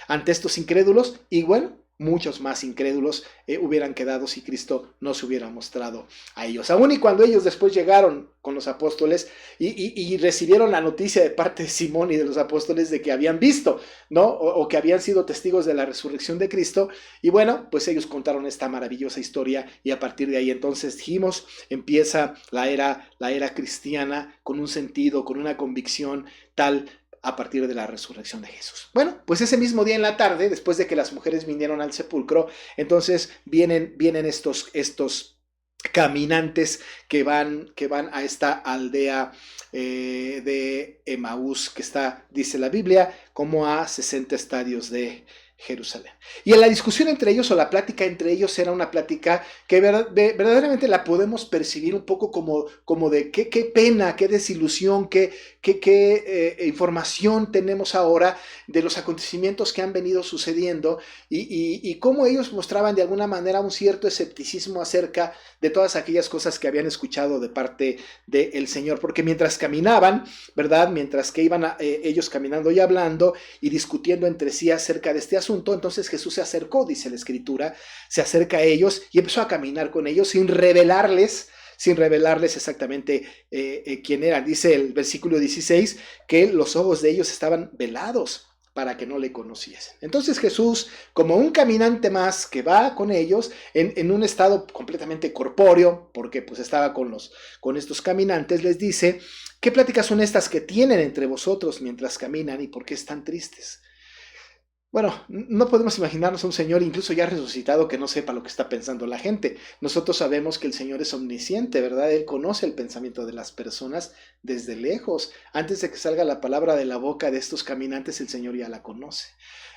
Ante estos incrédulos, y bueno, muchos más incrédulos hubieran quedado si Cristo no se hubiera mostrado a ellos. Aún y cuando ellos después llegaron con los apóstoles y recibieron la noticia de parte de Simón y de los apóstoles de que habían visto, ¿no? O que habían sido testigos de la resurrección de Cristo. Y bueno, pues ellos contaron esta maravillosa historia y a partir de ahí entonces dijimos, empieza la era cristiana con un sentido, con una convicción tal a partir de la resurrección de Jesús. Bueno, pues ese mismo día en la tarde, después de que las mujeres vinieron al sepulcro, entonces vienen estos caminantes que van a esta aldea de Emaús, que está, dice la Biblia, como a 60 estadios de Jerusalén. Y en la discusión entre ellos, o la plática entre ellos, era una plática que verdaderamente la podemos percibir un poco como de qué pena, qué desilusión, qué información tenemos ahora de los acontecimientos que han venido sucediendo y cómo ellos mostraban de alguna manera un cierto escepticismo acerca de todas aquellas cosas que habían escuchado de parte del Señor, porque mientras caminaban, ¿verdad? Mientras que iban ellos caminando y hablando y discutiendo entre sí acerca de este asunto, entonces Jesús se acercó, dice la Escritura, se acerca a ellos y empezó a caminar con ellos sin revelarles exactamente quién era. Dice el versículo 16 que los ojos de ellos estaban velados para que no le conociesen. Entonces Jesús, como un caminante más que va con ellos en un estado completamente corpóreo, porque pues estaba con estos caminantes, les dice: ¿qué pláticas son estas que tienen entre vosotros mientras caminan y por qué están tristes? Bueno, no podemos imaginarnos a un Señor incluso ya resucitado que no sepa lo que está pensando la gente. Nosotros sabemos que el Señor es omnisciente, ¿verdad? Él conoce el pensamiento de las personas desde lejos. Antes de que salga la palabra de la boca de estos caminantes, el Señor ya la conoce.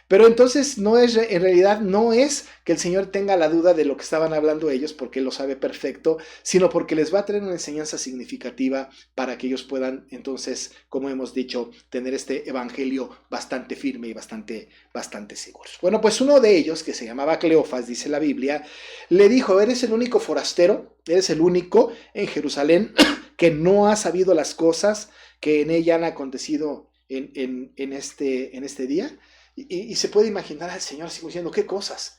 Pero entonces en realidad no es que el Señor tenga la duda de lo que estaban hablando ellos porque Él lo sabe perfecto, sino porque les va a traer una enseñanza significativa para que ellos puedan entonces, como hemos dicho, tener este evangelio bastante firme y bastante seguro. Bueno, pues uno de ellos, que se llamaba Cleofas, dice la Biblia, le dijo: eres el único forastero, eres el único en Jerusalén que no ha sabido las cosas que en ella han acontecido en este día. Y se puede imaginar al Señor así diciendo: ¿qué cosas?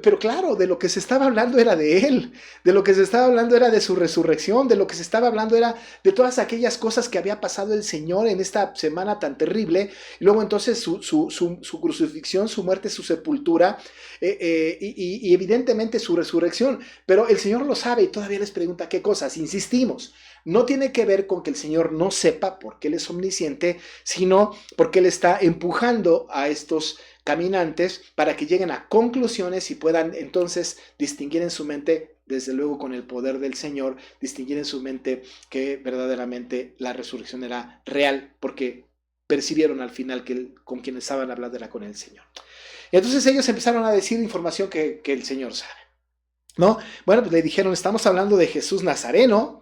Pero claro, de lo que se estaba hablando era de Él, de lo que se estaba hablando era de su resurrección, de lo que se estaba hablando era de todas aquellas cosas que había pasado el Señor en esta semana tan terrible, y luego entonces su crucifixión, su muerte, su sepultura, y evidentemente su resurrección. Pero el Señor lo sabe y todavía les pregunta qué cosas. Insistimos, no tiene que ver con que el Señor no sepa porque Él es omnisciente, sino porque Él está empujando a estos caminantes para que lleguen a conclusiones y puedan entonces distinguir en su mente, desde luego con el poder del Señor, distinguir en su mente que verdaderamente la resurrección era real, porque percibieron al final que con quien estaban hablando era con el Señor. Y entonces ellos empezaron a decir información que el Señor sabe, ¿no? Bueno, pues le dijeron: estamos hablando de Jesús Nazareno,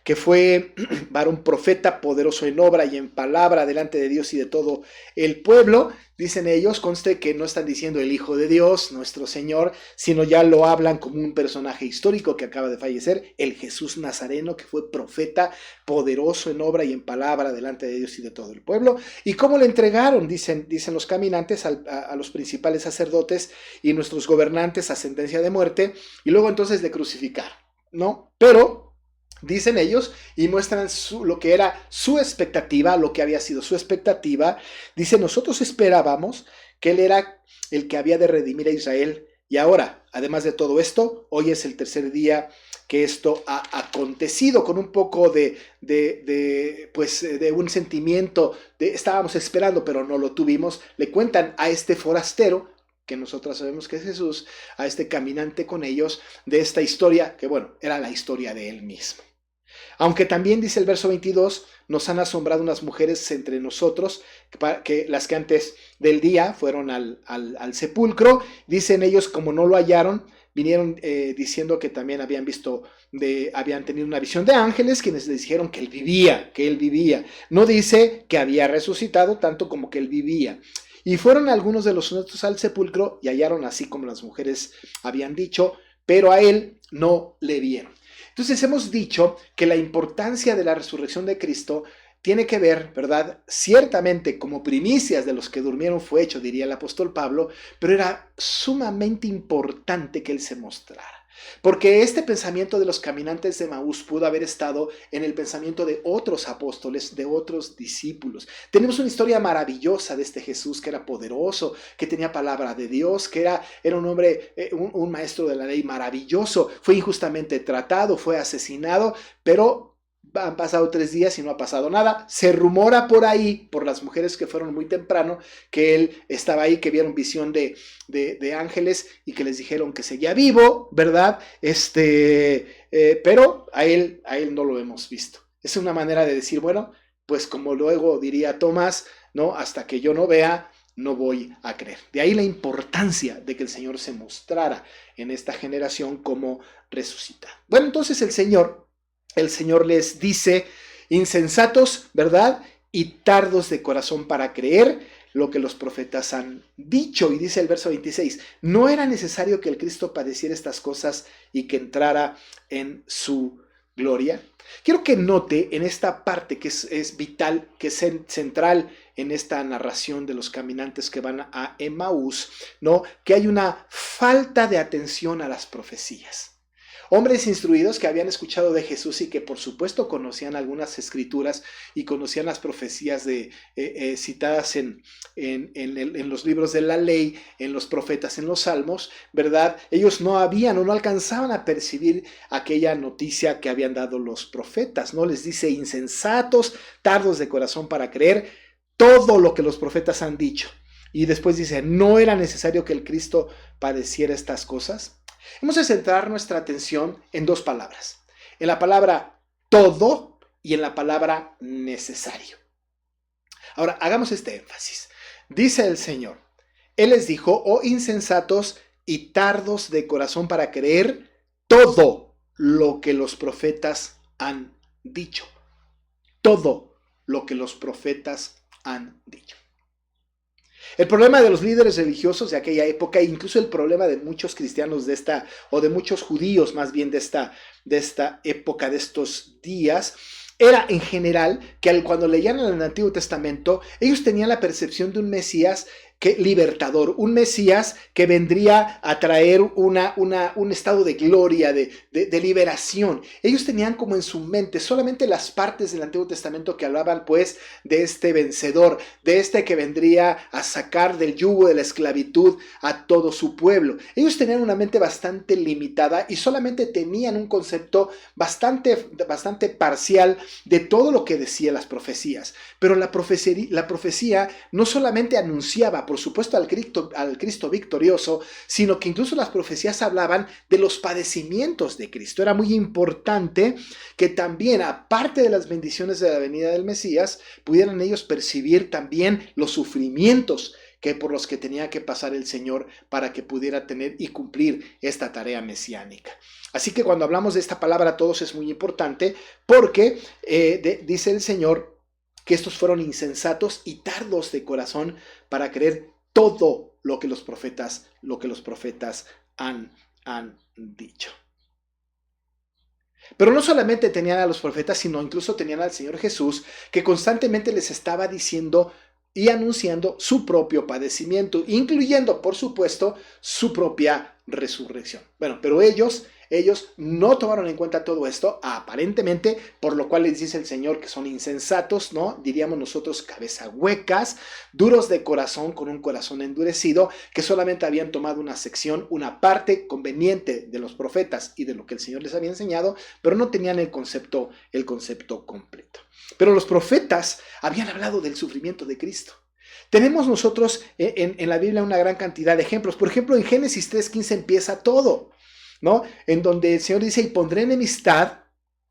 que fue varón profeta, poderoso en obra y en palabra delante de Dios y de todo el pueblo. Dicen ellos, conste que no están diciendo el Hijo de Dios, nuestro Señor, sino ya lo hablan como un personaje histórico que acaba de fallecer, el Jesús Nazareno, que fue profeta, poderoso en obra y en palabra delante de Dios y de todo el pueblo. ¿Y cómo le entregaron? Dicen los caminantes a los principales sacerdotes y nuestros gobernantes a sentencia de muerte, y luego entonces le crucificaron, ¿no? Pero dicen ellos y muestran lo que era su expectativa, lo que había sido su expectativa. Dice: nosotros esperábamos que Él era el que había de redimir a Israel, y ahora, además de todo esto, hoy es el tercer día que esto ha acontecido. Con un poco de un sentimiento de estábamos esperando pero no lo tuvimos, le cuentan a este forastero, que nosotros sabemos que es Jesús, a este caminante con ellos, de esta historia que, bueno, era la historia de Él mismo. Aunque también dice el verso 22, nos han asombrado unas mujeres entre nosotros, que las que antes del día fueron al sepulcro. Dicen ellos, como no lo hallaron, vinieron diciendo que también habían tenido una visión de ángeles, quienes les dijeron que él vivía. No dice que había resucitado, tanto como que él vivía. Y fueron algunos de los honestos al sepulcro y hallaron así como las mujeres habían dicho, pero a él no le vieron. Entonces hemos dicho que la importancia de la resurrección de Cristo tiene que ver, ¿verdad? Ciertamente como primicias de los que durmieron fue hecho, diría el apóstol Pablo, pero era sumamente importante que él se mostrara. Porque este pensamiento de los caminantes de Emaús pudo haber estado en el pensamiento de otros apóstoles, de otros discípulos. Tenemos una historia maravillosa de este Jesús que era poderoso, que tenía palabra de Dios, que era un hombre, un maestro de la ley maravilloso. Fue injustamente tratado, fue asesinado, pero han pasado 3 días y no ha pasado nada. Se rumora por ahí, por las mujeres que fueron muy temprano, que él estaba ahí, que vieron visión de ángeles y que les dijeron que seguía vivo, ¿verdad? Pero a él no lo hemos visto. Es una manera de decir, bueno, pues como luego diría Tomás, ¿no? Hasta que yo no vea, no voy a creer. De ahí la importancia de que el Señor se mostrara en esta generación como resucitado. Bueno, entonces el Señor les dice, insensatos, ¿verdad? Y tardos de corazón para creer lo que los profetas han dicho. Y dice el verso 26, no era necesario que el Cristo padeciera estas cosas y que entrara en su gloria. Quiero que note en esta parte que es vital, que es central en esta narración de los caminantes que van a Emaús, ¿no? Que hay una falta de atención a las profecías. Hombres instruidos que habían escuchado de Jesús y que por supuesto conocían algunas escrituras y conocían las profecías citadas en los libros de la ley, en los profetas, en los salmos, ¿verdad? Ellos no alcanzaban a percibir aquella noticia que habían dado los profetas, ¿no? Les dice insensatos, tardos de corazón para creer todo lo que los profetas han dicho. Y después dice, ¿no era necesario que el Cristo padeciera estas cosas? Hemos de centrar nuestra atención en 2 palabras, en la palabra todo y en la palabra necesario. Ahora, hagamos este énfasis. Dice el Señor, Él les dijo, oh insensatos y tardos de corazón para creer todo lo que los profetas han dicho. Todo lo que los profetas han dicho. El problema de los líderes religiosos de aquella época, e incluso el problema de muchos cristianos o de muchos judíos más bien de esta época, de estos días, era en general que cuando leían el Antiguo Testamento, ellos tenían la percepción de un Mesías libertador, un Mesías que vendría a traer un estado de gloria, de liberación. Ellos tenían como en su mente solamente las partes del Antiguo Testamento que hablaban pues de este vencedor, de este que vendría a sacar del yugo de la esclavitud a todo su pueblo. Ellos tenían una mente bastante limitada y solamente tenían un concepto bastante parcial de todo lo que decían las profecías. Pero la profecía no solamente anunciaba, por supuesto, al Cristo victorioso, sino que incluso las profecías hablaban de los padecimientos de Cristo. Era muy importante que también, aparte de las bendiciones de la venida del Mesías, pudieran ellos percibir también los sufrimientos por los que tenía que pasar el Señor para que pudiera tener y cumplir esta tarea mesiánica. Así que cuando hablamos de esta palabra todos es muy importante porque dice el Señor que estos fueron insensatos y tardos de corazón para creer todo lo que los profetas han dicho. Pero no solamente tenían a los profetas, sino incluso tenían al Señor Jesús, que constantemente les estaba diciendo y anunciando su propio padecimiento, incluyendo, por supuesto, su propia resurrección. Bueno, pero ellos no tomaron en cuenta todo esto, aparentemente, por lo cual les dice el Señor que son insensatos, ¿no? Diríamos nosotros cabeza huecas, duros de corazón, con un corazón endurecido, que solamente habían tomado una sección, una parte conveniente de los profetas y de lo que el Señor les había enseñado, pero no tenían el concepto completo. Pero los profetas habían hablado del sufrimiento de Cristo. Tenemos nosotros en la Biblia una gran cantidad de ejemplos. Por ejemplo, en Génesis 3:15 empieza todo, ¿no? En donde el Señor dice, y pondré enemistad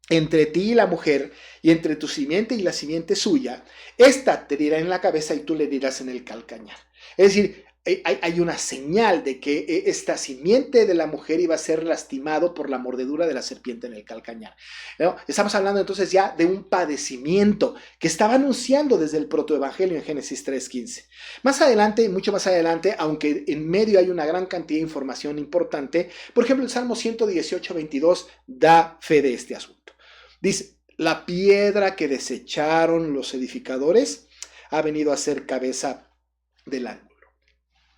entre ti y la mujer, y entre tu simiente y la simiente suya, esta te dirá en la cabeza y tú le dirás en el calcañar. Es decir, hay una señal de que esta simiente de la mujer iba a ser lastimado por la mordedura de la serpiente en el calcañar, ¿no? Estamos hablando entonces ya de un padecimiento que estaba anunciando desde el protoevangelio en Génesis 3:15. Más adelante, mucho más adelante, aunque en medio hay una gran cantidad de información importante, por ejemplo, el Salmo 118:22 da fe de este asunto. Dice, la piedra que desecharon los edificadores ha venido a ser cabeza del ángulo.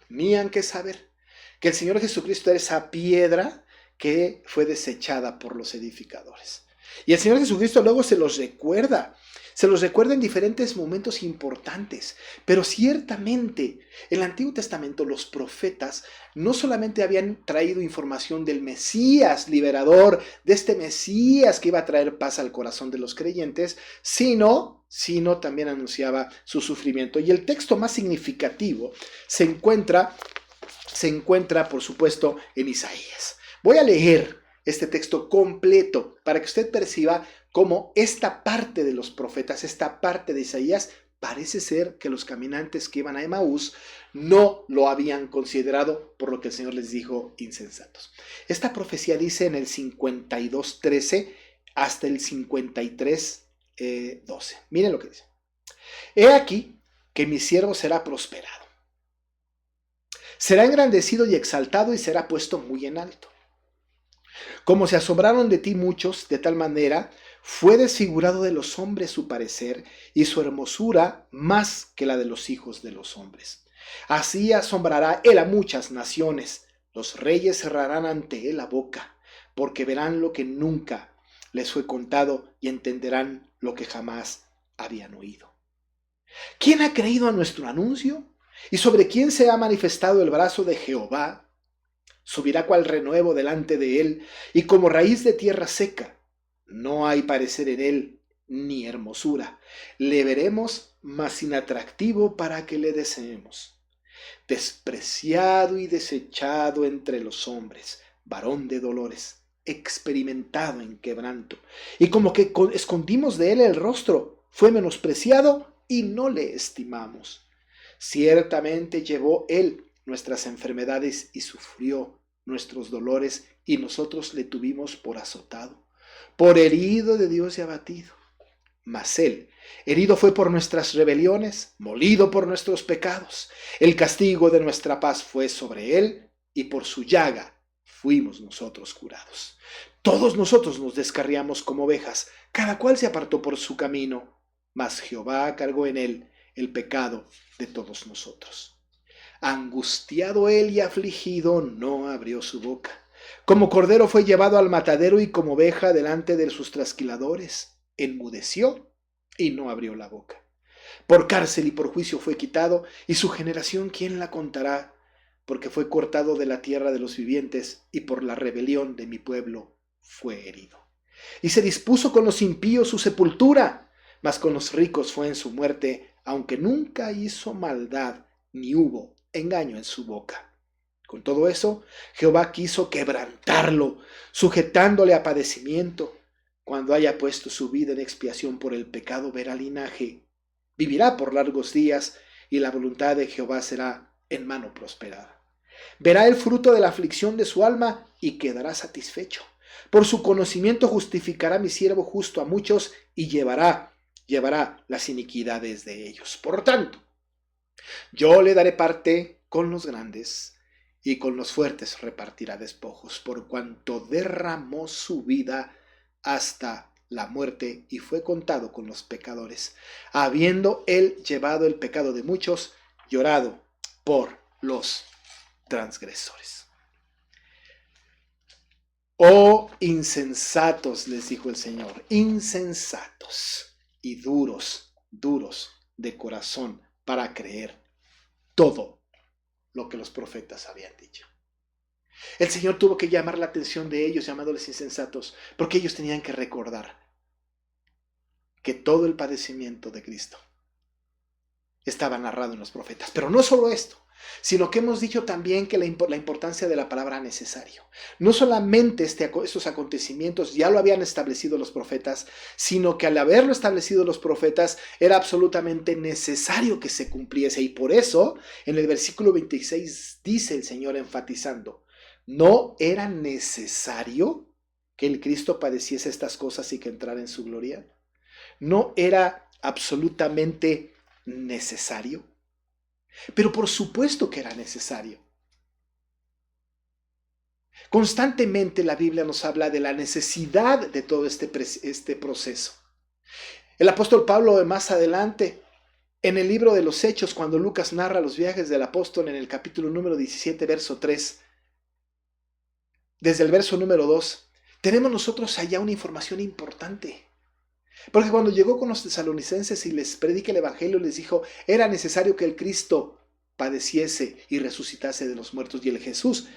Tenían que saber que el Señor Jesucristo era esa piedra que fue desechada por los edificadores. Y el Señor Jesucristo luego se los recuerda en diferentes momentos importantes. Pero ciertamente, en el Antiguo Testamento los profetas no solamente habían traído información del Mesías liberador, de este Mesías que iba a traer paz al corazón de los creyentes, sino también anunciaba su sufrimiento. Y el texto más significativo se encuentra, por supuesto, en Isaías. Voy a leer este texto completo para que usted perciba cómo esta parte de los profetas, esta parte de Isaías, parece ser que los caminantes que iban a Emaús no lo habían considerado, por lo que el Señor les dijo insensatos. Esta profecía dice en el 52:13 hasta el 53:12. Miren lo que dice. He aquí que mi siervo será prosperado. Será engrandecido y exaltado y será puesto muy en alto. Como se asombraron de ti muchos, de tal manera fue desfigurado de los hombres su parecer y su hermosura más que la de los hijos de los hombres. Así asombrará él a muchas naciones. Los reyes cerrarán ante él la boca, porque verán lo que nunca les fue contado y entenderán lo que jamás habían oído. ¿Quién ha creído a nuestro anuncio? ¿Y sobre quién se ha manifestado el brazo de Jehová? Subirá cual renuevo delante de él, y como raíz de tierra seca. No hay parecer en él, ni hermosura. Le veremos, mas inatractivo para que le deseemos. Despreciado y desechado entre los hombres, varón de dolores, experimentado en quebranto. Y como que escondimos de él el rostro, fue menospreciado y no le estimamos. Ciertamente llevó él nuestras enfermedades y sufrió nuestros dolores, y nosotros le tuvimos por azotado, por herido de Dios y abatido. Mas él, herido fue por nuestras rebeliones, molido por nuestros pecados. El castigo de nuestra paz fue sobre él, y por su llaga fuimos nosotros curados. Todos nosotros nos descarriamos como ovejas, cada cual se apartó por su camino, mas Jehová cargó en él el pecado de todos nosotros. Angustiado él y afligido, no abrió su boca. Como cordero fue llevado al matadero y como oveja delante de sus trasquiladores. Enmudeció y no abrió la boca. Por cárcel y por juicio fue quitado, y su generación, ¿quién la contará? Porque fue cortado de la tierra de los vivientes, y por la rebelión de mi pueblo fue herido. Y se dispuso con los impíos su sepultura, mas con los ricos fue en su muerte, aunque nunca hizo maldad, ni hubo engaño en su boca. Con todo eso, Jehová quiso quebrantarlo, sujetándole a padecimiento. Cuando haya puesto su vida en expiación por el pecado, verá linaje. Vivirá por largos días, y la voluntad de Jehová será en mano prosperada. Verá el fruto de la aflicción de su alma, y quedará satisfecho. Por su conocimiento justificará mi siervo justo a muchos, y llevará las iniquidades de ellos. Por tanto, yo le daré parte con los grandes, y con los fuertes repartirá despojos, por cuanto derramó su vida hasta la muerte y fue contado con los pecadores, habiendo él llevado el pecado de muchos, llorado por los transgresores. Oh insensatos, les dijo el Señor, insensatos y duros de corazón para creer todo lo que los profetas habían dicho. El Señor tuvo que llamar la atención de ellos, llamándoles insensatos, porque ellos tenían que recordar que todo el padecimiento de Cristo estaba narrado en los profetas. Pero no solo esto, sino que hemos dicho también que la importancia de la palabra necesario. No solamente estos acontecimientos ya lo habían establecido los profetas, sino que al haberlo establecido los profetas era absolutamente necesario que se cumpliese. Y por eso en el versículo 26 dice el Señor enfatizando, ¿no era necesario que el Cristo padeciese estas cosas y que entrara en su gloria? ¿No era absolutamente necesario? Pero por supuesto que era necesario. Constantemente la Biblia nos habla de la necesidad de todo este proceso. El apóstol Pablo más adelante, en el libro de los Hechos, cuando Lucas narra los viajes del apóstol en el capítulo número 17, verso 3, desde el verso número 2, tenemos nosotros allá una información importante. Porque cuando llegó con los tesalonicenses y les predica el evangelio, les dijo, era necesario que el Cristo padeciese y resucitase de los muertos. Y el Jesús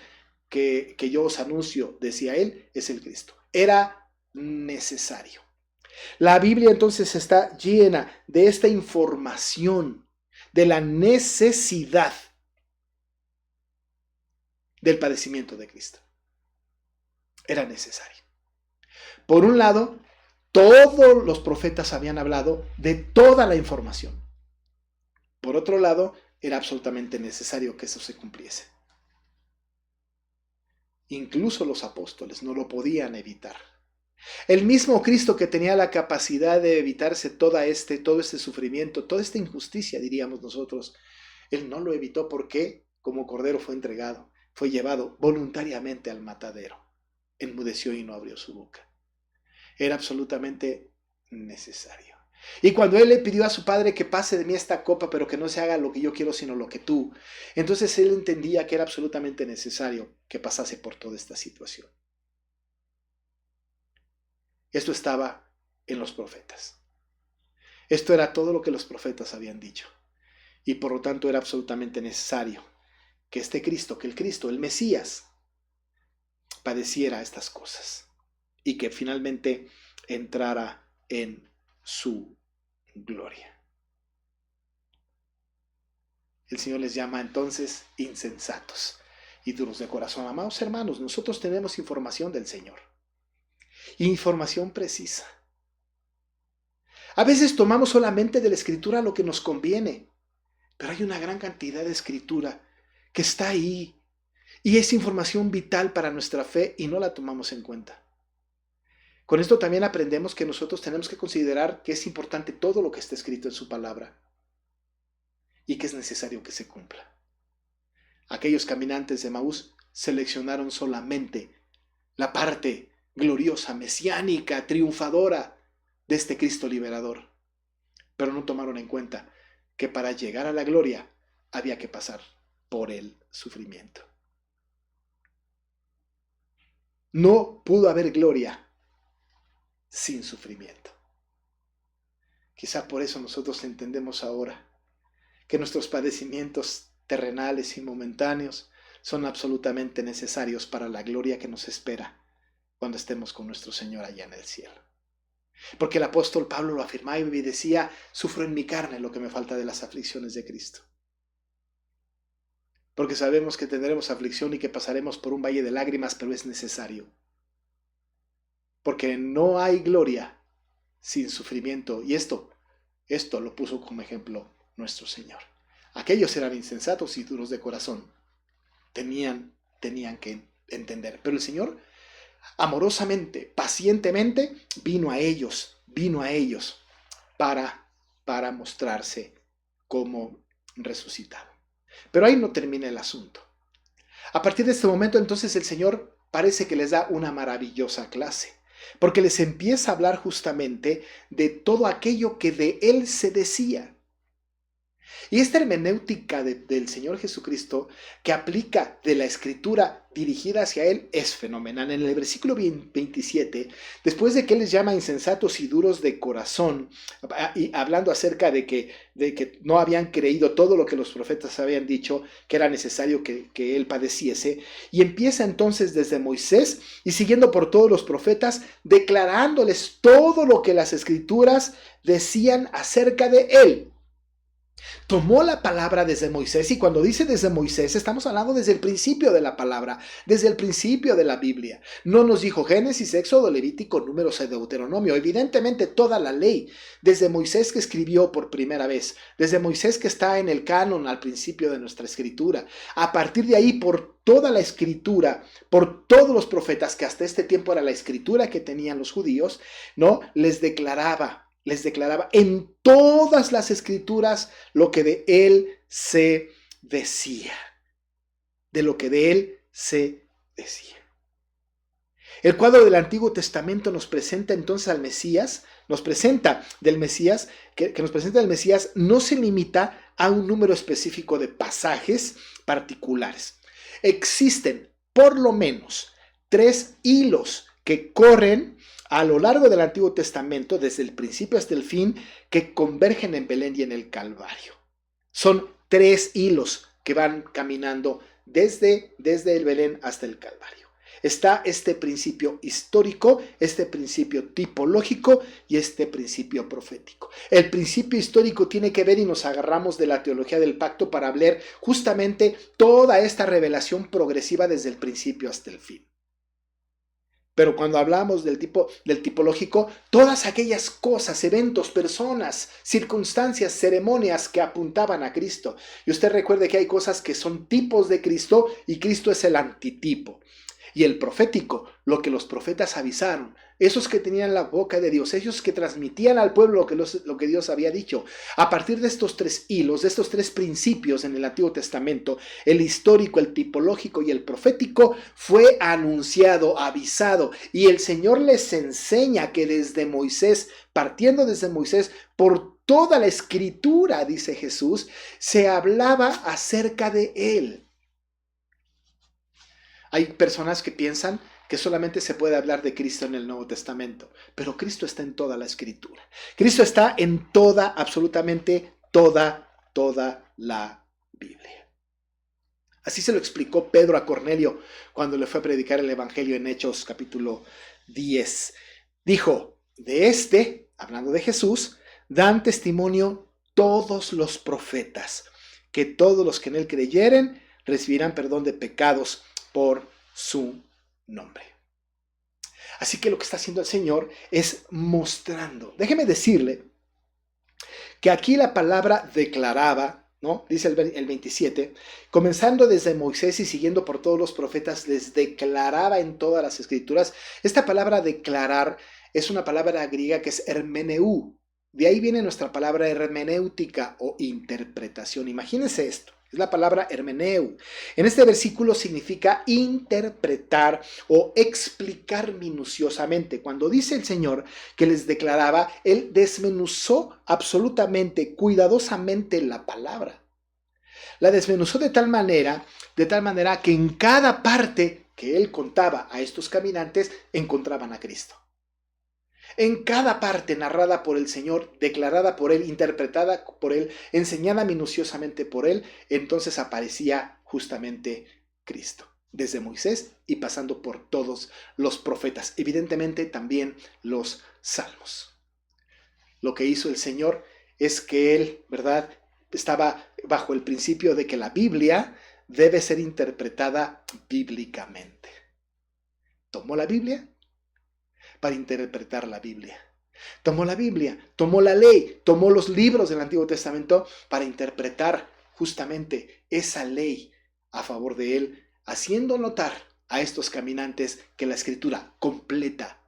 que yo os anuncio, decía él, es el Cristo. Era necesario. La Biblia entonces está llena de esta información, de la necesidad del padecimiento de Cristo. Era necesario. Por un lado, todos los profetas habían hablado de toda la información. Por otro lado, era absolutamente necesario que eso se cumpliese. Incluso los apóstoles no lo podían evitar. El mismo Cristo que tenía la capacidad de evitarse todo este sufrimiento, toda esta injusticia, diríamos nosotros, él no lo evitó porque como cordero fue entregado, fue llevado voluntariamente al matadero. Enmudeció y no abrió su boca. Era absolutamente necesario. Y cuando él le pidió a su padre que pase de mí esta copa, pero que no se haga lo que yo quiero, sino lo que tú, entonces él entendía que era absolutamente necesario que pasase por toda esta situación. Esto estaba en los profetas. Esto era todo lo que los profetas habían dicho. Y por lo tanto era absolutamente necesario que este Cristo, que el Cristo, el Mesías, padeciera estas cosas y que finalmente entrara en su gloria. El Señor les llama entonces insensatos y duros de corazón. Amados hermanos, nosotros tenemos información del Señor, información precisa. A veces tomamos solamente de la Escritura lo que nos conviene, pero hay una gran cantidad de Escritura que está ahí y es información vital para nuestra fe y no la tomamos en cuenta. Con esto también aprendemos que nosotros tenemos que considerar que es importante todo lo que está escrito en su palabra y que es necesario que se cumpla. Aquellos caminantes de Emaús seleccionaron solamente la parte gloriosa, mesiánica, triunfadora de este Cristo liberador, pero no tomaron en cuenta que para llegar a la gloria había que pasar por el sufrimiento. No pudo haber gloria sin sufrimiento. Quizá por eso nosotros entendemos ahora que nuestros padecimientos terrenales y momentáneos son absolutamente necesarios para la gloria que nos espera cuando estemos con nuestro Señor allá en el cielo. Porque el apóstol Pablo lo afirmaba y decía, sufro en mi carne lo que me falta de las aflicciones de Cristo. Porque sabemos que tendremos aflicción y que pasaremos por un valle de lágrimas, pero es necesario. Porque no hay gloria sin sufrimiento. Y esto lo puso como ejemplo nuestro Señor. Aquellos eran insensatos y duros de corazón. Tenían que entender. Pero el Señor, amorosamente, pacientemente, vino a ellos para mostrarse como resucitado. Pero ahí no termina el asunto. A partir de este momento, entonces, el Señor parece que les da una maravillosa clase. Porque les empieza a hablar justamente de todo aquello que de Él se decía. Y esta hermenéutica del Señor Jesucristo que aplica de la Escritura dirigida hacia Él es fenomenal. En el versículo 27, después de que Él les llama insensatos y duros de corazón, y hablando acerca de que no habían creído todo lo que los profetas habían dicho, que era necesario que Él padeciese, y empieza entonces desde Moisés y siguiendo por todos los profetas, declarándoles todo lo que las Escrituras decían acerca de Él. Tomó la palabra desde Moisés, y cuando dice desde Moisés, estamos hablando desde el principio de la palabra, desde el principio de la Biblia. No nos dijo Génesis, Éxodo, Levítico, Números y Deuteronomio. Evidentemente toda la ley, desde Moisés que escribió por primera vez, desde Moisés que está en el canon al principio de nuestra escritura. A partir de ahí, por toda la escritura, por todos los profetas, que hasta este tiempo era la escritura que tenían los judíos, ¿no? Les declaraba en todas las escrituras lo que de él se decía. De lo que de él se decía. El cuadro del Antiguo Testamento nos presenta entonces al Mesías, nos presenta del Mesías, que nos presenta del Mesías, no se limita a un número específico de pasajes particulares. Existen por lo menos 3 hilos que corren a lo largo del Antiguo Testamento, desde el principio hasta el fin, que convergen en Belén y en el Calvario. Son 3 hilos que van caminando desde el Belén hasta el Calvario. Está este principio histórico, este principio tipológico y este principio profético. El principio histórico tiene que ver, y nos agarramos de la teología del pacto para hablar justamente toda esta revelación progresiva desde el principio hasta el fin. Pero cuando hablamos del tipológico, todas aquellas cosas, eventos, personas, circunstancias, ceremonias que apuntaban a Cristo. Y usted recuerde que hay cosas que son tipos de Cristo y Cristo es el antitipo. Y el profético, lo que los profetas avisaron, esos que tenían la boca de Dios, ellos que transmitían al pueblo lo que Dios había dicho. A partir de estos 3 hilos, de estos 3 principios en el Antiguo Testamento, el histórico, el tipológico y el profético, fue anunciado, avisado. Y el Señor les enseña que desde Moisés, partiendo desde Moisés, por toda la escritura, dice Jesús, se hablaba acerca de Él. Hay personas que piensan que solamente se puede hablar de Cristo en el Nuevo Testamento, pero Cristo está en toda la escritura. Cristo está en toda, absolutamente toda la Biblia. Así se lo explicó Pedro a Cornelio cuando le fue a predicar el Evangelio en Hechos capítulo 10. Dijo, de hablando de Jesús, dan testimonio todos los profetas, que todos los que en él creyeren recibirán perdón de pecados por su nombre. Así que lo que está haciendo el Señor es mostrando. Déjeme decirle que aquí la palabra declaraba, ¿no? Dice el 27, comenzando desde Moisés y siguiendo por todos los profetas, les declaraba en todas las escrituras. Esta palabra declarar es una palabra griega que es hermeneu. De ahí viene nuestra palabra hermenéutica o interpretación. Imagínense esto. Es la palabra hermeneu. En este versículo significa interpretar o explicar minuciosamente. Cuando dice el Señor que les declaraba, Él desmenuzó absolutamente, cuidadosamente la palabra. La desmenuzó de tal manera que en cada parte que Él contaba a estos caminantes, encontraban a Cristo. En cada parte narrada por el Señor, declarada por Él, interpretada por Él, enseñada minuciosamente por Él, entonces aparecía justamente Cristo, desde Moisés y pasando por todos los profetas, evidentemente también los salmos. Lo que hizo el Señor es que Él, ¿verdad?, estaba bajo el principio de que la Biblia debe ser interpretada bíblicamente. Tomó la Biblia para interpretar la Biblia. Tomó la Biblia, tomó la ley, tomó los libros del Antiguo Testamento para interpretar justamente esa ley a favor de Él, haciendo notar a estos caminantes que la Escritura completa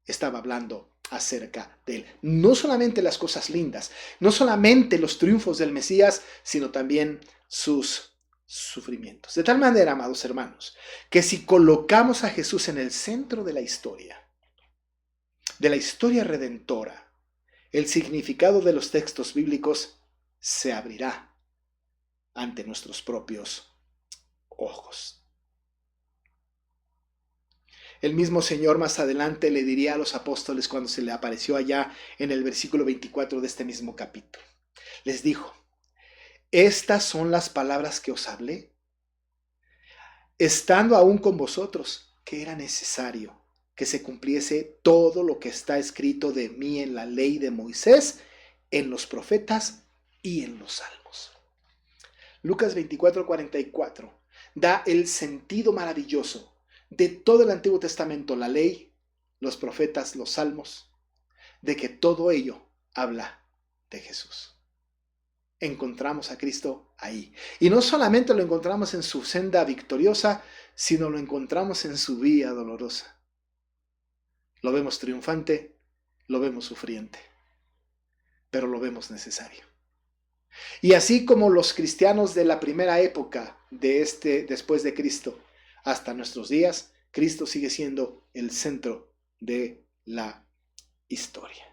estaba hablando acerca de Él. No solamente las cosas lindas, no solamente los triunfos del Mesías, sino también sus sufrimientos. De tal manera, amados hermanos, que si colocamos a Jesús en el centro de la historia redentora, el significado de los textos bíblicos se abrirá ante nuestros propios ojos. El mismo Señor más adelante le diría a los apóstoles cuando se le apareció allá en el versículo 24 de este mismo capítulo. Les dijo, estas son las palabras que os hablé, estando aún con vosotros, que era necesario que se cumpliese todo lo que está escrito de mí en la ley de Moisés, en los profetas y en los salmos. Lucas 24:44 da el sentido maravilloso de todo el Antiguo Testamento, la ley, los profetas, los salmos, de que todo ello habla de Jesús. Encontramos a Cristo ahí. Y no solamente lo encontramos en su senda victoriosa, sino lo encontramos en su vía dolorosa. Lo vemos triunfante, lo vemos sufriente, pero lo vemos necesario. Y así como los cristianos de la primera época después de Cristo hasta nuestros días, Cristo sigue siendo el centro de la historia.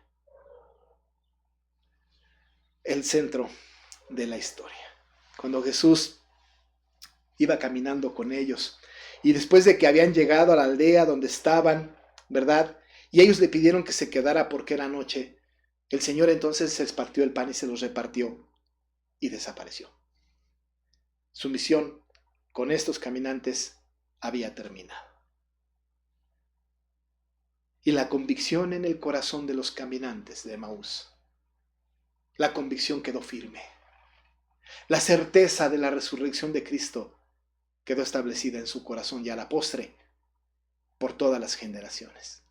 El centro de la historia. Cuando Jesús iba caminando con ellos y después de que habían llegado a la aldea donde estaban, ¿verdad? Y ellos le pidieron que se quedara porque era noche, el Señor entonces se partió el pan y se los repartió y desapareció. Su misión con estos caminantes había terminado. Y la convicción en el corazón de los caminantes de Emaús, la convicción quedó firme. La certeza de la resurrección de Cristo quedó establecida en su corazón y a la postre por todas las generaciones.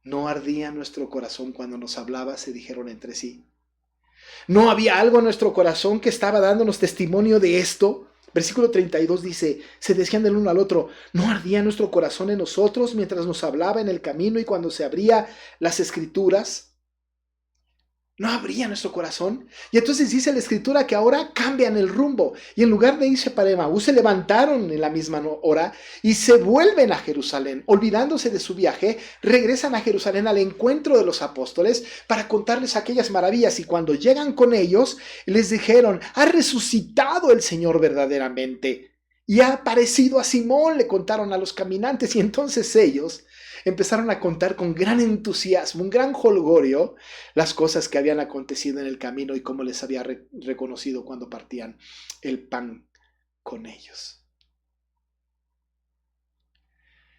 ¿No ardía nuestro corazón cuando nos hablaba? Se dijeron entre sí. ¿No había algo en nuestro corazón que estaba dándonos testimonio de esto? Versículo 32 dice, se decían del uno al otro, ¿no ardía nuestro corazón en nosotros mientras nos hablaba en el camino y cuando se abría las escrituras? ¿No abría nuestro corazón? Y entonces dice la escritura que ahora cambian el rumbo y en lugar de irse para Emaús se levantaron en la misma hora y se vuelven a Jerusalén. Olvidándose de su viaje, regresan a Jerusalén al encuentro de los apóstoles para contarles aquellas maravillas y cuando llegan con ellos les dijeron, ha resucitado el Señor verdaderamente y ha aparecido a Simón, le contaron a los caminantes y entonces ellos empezaron a contar con gran entusiasmo, un gran jolgorio, las cosas que habían acontecido en el camino y cómo les había reconocido cuando partían el pan con ellos.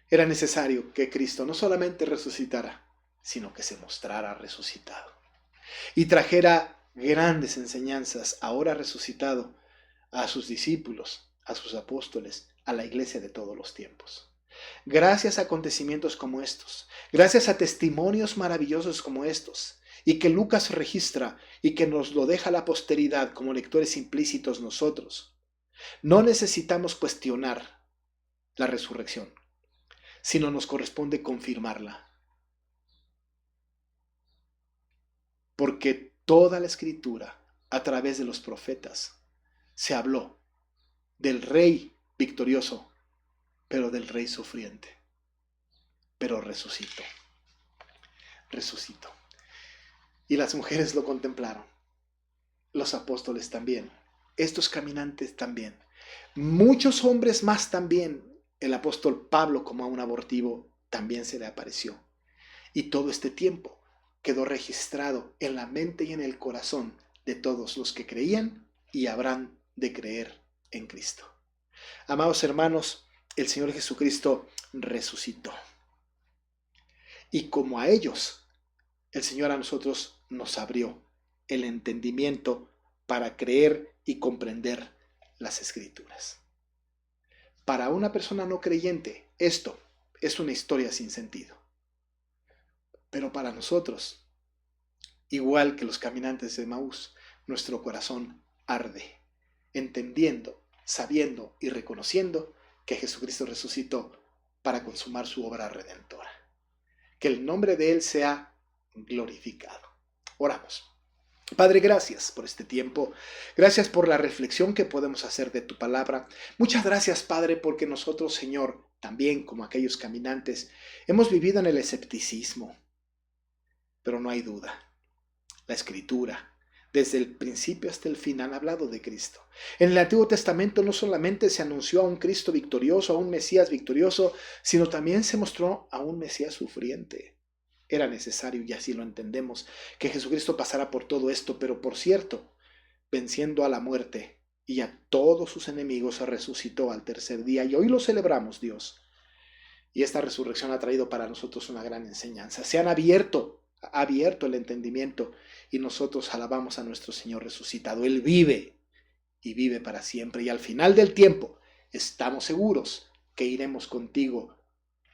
Era necesario que Cristo no solamente resucitara, sino que se mostrara resucitado y trajera grandes enseñanzas, ahora resucitado, a sus discípulos, a sus apóstoles, a la iglesia de todos los tiempos. Gracias a acontecimientos como estos, gracias a testimonios maravillosos como estos, y que Lucas registra y que nos lo deja a la posteridad como lectores implícitos nosotros, no necesitamos cuestionar la resurrección, sino nos corresponde confirmarla. Porque toda la escritura, a través de los profetas, se habló del rey victorioso, pero del rey sufriente. Pero resucitó. Resucitó. Y las mujeres lo contemplaron. Los apóstoles también. Estos caminantes también. Muchos hombres más también. El apóstol Pablo, como a un abortivo, también se le apareció. Y todo este tiempo quedó registrado en la mente y en el corazón de todos los que creían y habrán de creer en Cristo. Amados hermanos, el Señor Jesucristo resucitó. Y como a ellos, el Señor a nosotros nos abrió el entendimiento para creer y comprender las Escrituras. Para una persona no creyente, esto es una historia sin sentido. Pero para nosotros, igual que los caminantes de Emaús, nuestro corazón arde, entendiendo, sabiendo y reconociendo que Jesucristo resucitó para consumar su obra redentora. Que el nombre de Él sea glorificado. Oramos. Padre, gracias por este tiempo. Gracias por la reflexión que podemos hacer de tu palabra. Muchas gracias, Padre, porque nosotros, Señor, también como aquellos caminantes, hemos vivido en el escepticismo. Pero no hay duda. La Escritura, desde el principio hasta el fin, han hablado de Cristo. En el Antiguo Testamento no solamente se anunció a un Cristo victorioso, a un Mesías victorioso, sino también se mostró a un Mesías sufriente. Era necesario, y así lo entendemos, que Jesucristo pasara por todo esto, pero por cierto, venciendo a la muerte y a todos sus enemigos, resucitó al tercer día, y hoy lo celebramos, Dios. Y esta resurrección ha traído para nosotros una gran enseñanza. Se han abierto ha abierto el entendimiento y nosotros alabamos a nuestro Señor resucitado. Él vive y vive para siempre, y al final del tiempo estamos seguros que iremos contigo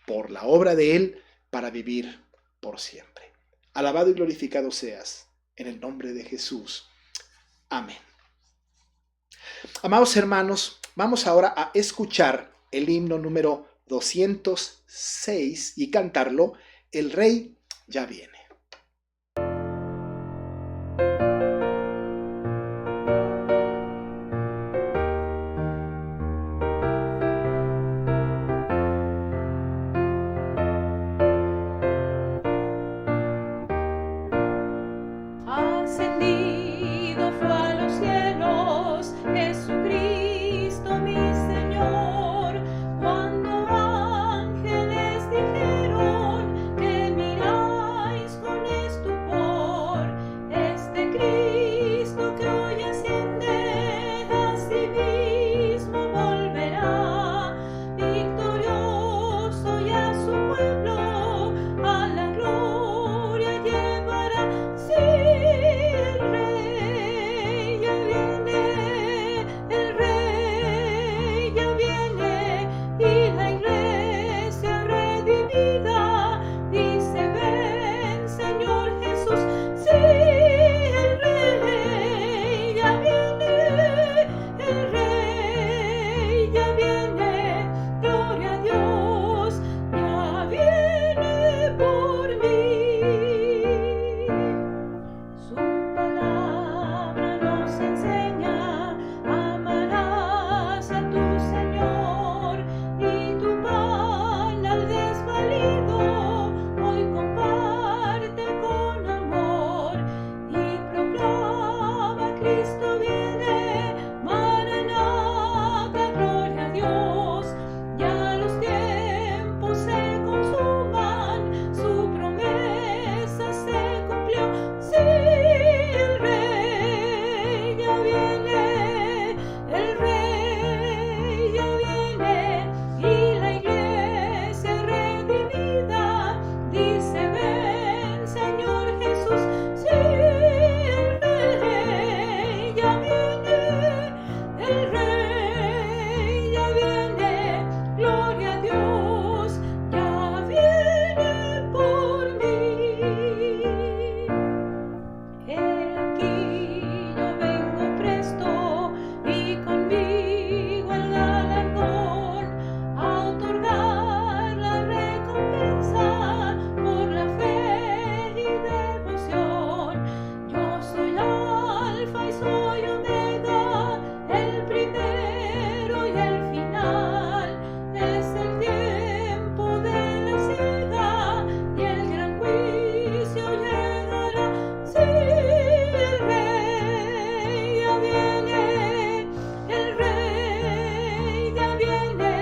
por la obra de Él para vivir por siempre. Alabado y glorificado seas en el nombre de Jesús. Amén. Amados hermanos, vamos ahora a escuchar el himno número 206 y cantarlo, El Rey ya viene. Ascendido fue a los cielos, Jesucristo mi Señor, cuando ángeles dijeron que miráis con estupor, este Cristo que hoy asciende, así mismo volverá, victorioso y a su pueblo a la gloria llevará. Sí, el Rey ya viene, el Rey ya viene, y la iglesia redimida dice: ven, Señor Jesús. Sí, el Rey ya viene, el Rey ya viene, gloria a Dios, ya viene por mí. Su palabra nos enseña: amarás a tu Señor y tu pan al desvalido hoy comparte con amor, y proclama: Cristo viene, Maranatha, gloria a Dios. Ya los tiempos se consuman, su promesa se cumplió. Sí, el Rey ya viene, el Rey ya viene, y la iglesia redimida dice: ven, Señor Jesús. Sí, el Rey ya viene, el Rey ya viene, gloria a Dios, ya viene por mí. He aquí yo vengo presto, y conmigo el galardón, a otorgar la recompensa por la fe y devoción. Yo soy Alfa y soy Omega, el primero y el final. Es el tiempo de la siega y el gran juicio llegará. Sí, el Rey ya viene, el Rey ya viene,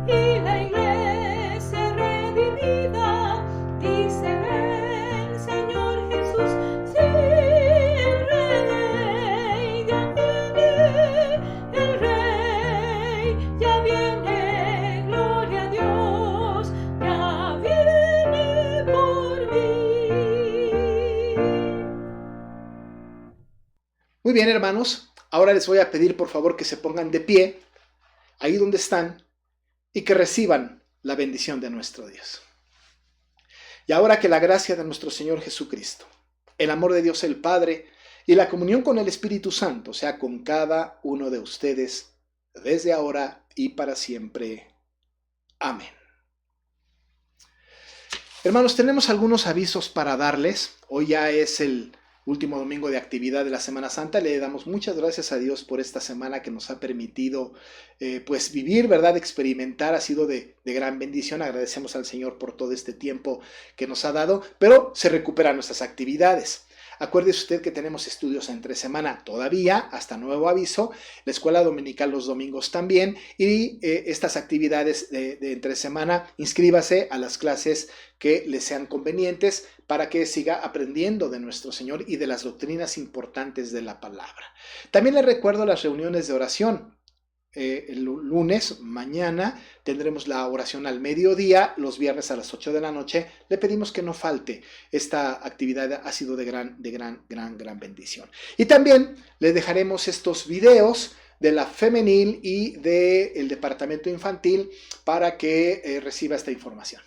y la iglesia redimida dice: ven, Señor Jesús. Sí, el Rey ya viene, el Rey ya viene, gloria a Dios, ya viene por mí. Muy bien, hermanos, ahora les voy a pedir por favor que se pongan de pie, ahí donde están, y que reciban la bendición de nuestro Dios. Y ahora que la gracia de nuestro Señor Jesucristo, el amor de Dios el Padre y la comunión con el Espíritu Santo sea con cada uno de ustedes desde ahora y para siempre. Amén. Hermanos, tenemos algunos avisos para darles. Hoy ya es el último domingo de actividad de la Semana Santa. Le damos muchas gracias a Dios por esta semana que nos ha permitido pues vivir, ¿verdad? Experimentar. Ha sido de gran bendición. Agradecemos al Señor por todo este tiempo que nos ha dado, pero se recuperan nuestras actividades. Acuérdese usted que tenemos estudios entre semana todavía, hasta nuevo aviso, la escuela dominical los domingos también, y estas actividades de entre semana, inscríbase a las clases que le sean convenientes para que siga aprendiendo de nuestro Señor y de las doctrinas importantes de la palabra. También le recuerdo las reuniones de oración. el lunes, mañana, tendremos la oración al mediodía, los viernes a las 8 de la noche. Le pedimos que no falte. Esta actividad ha sido de gran bendición. Y también le dejaremos estos videos de la femenil y del departamento infantil para que reciba esta información.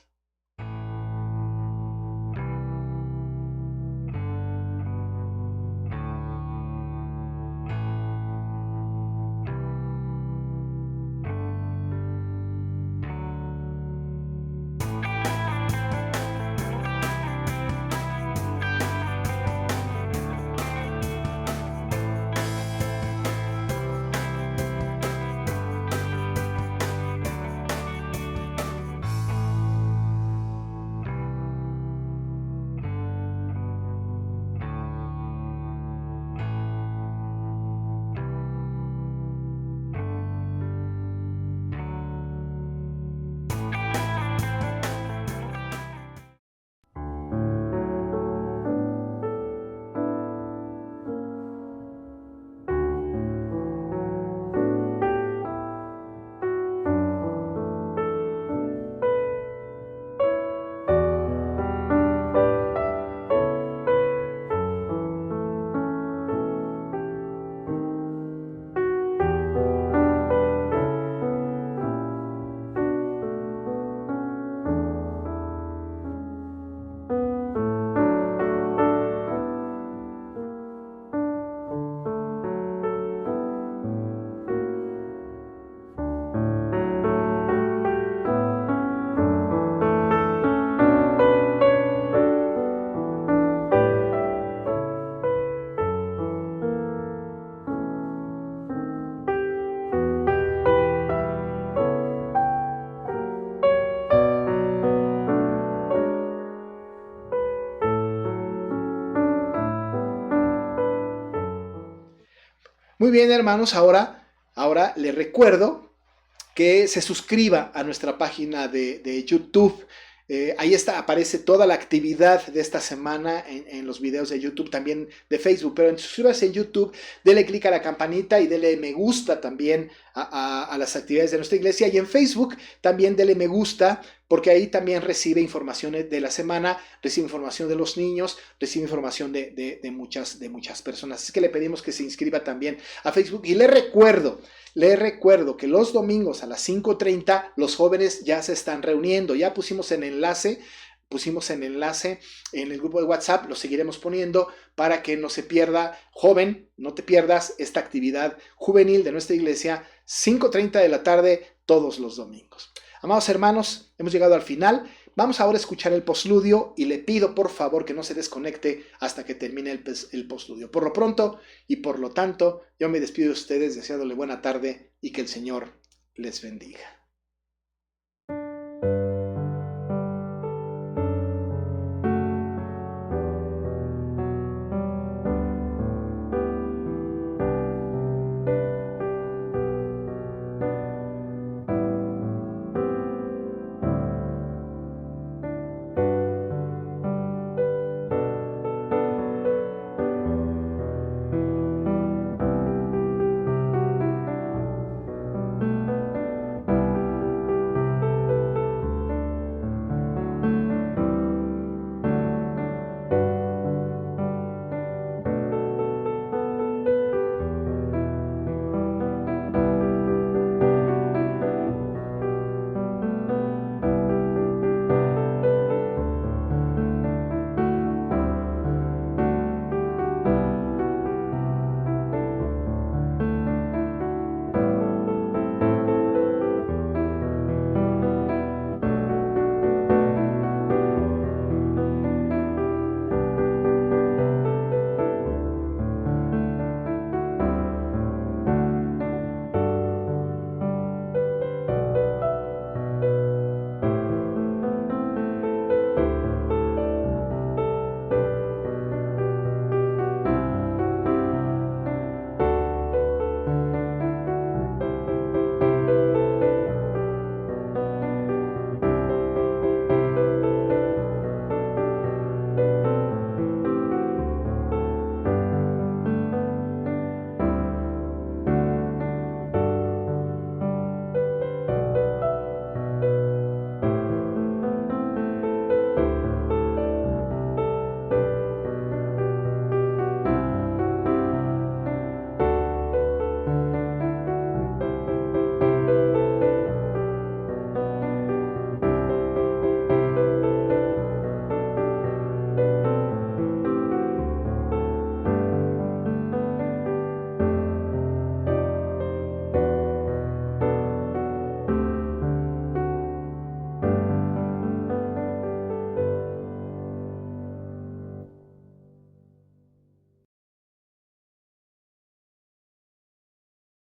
Muy bien, hermanos, ahora les recuerdo que se suscriba a nuestra página de YouTube. Ahí aparece toda la actividad de esta semana en los videos de YouTube, también de Facebook, pero suscríbase en YouTube, dele clic a la campanita y dele me gusta también a las actividades de nuestra iglesia, y en Facebook también dele me gusta, porque ahí también recibe informaciones de la semana, recibe información de los niños, recibe información de muchas personas. Así que le pedimos que se inscriba también a Facebook. Y le recuerdo que los domingos a las 5:30 los jóvenes ya se están reuniendo. Ya pusimos en enlace en el grupo de WhatsApp, lo seguiremos poniendo para que no se pierda. Joven, no te pierdas esta actividad juvenil de nuestra iglesia, 5:30 de la tarde todos los domingos. Amados hermanos, hemos llegado al final. Vamos ahora a escuchar el postludio y le pido por favor que no se desconecte hasta que termine el postludio. Por lo pronto y por lo tanto, yo me despido de ustedes deseándole buena tarde y que el Señor les bendiga.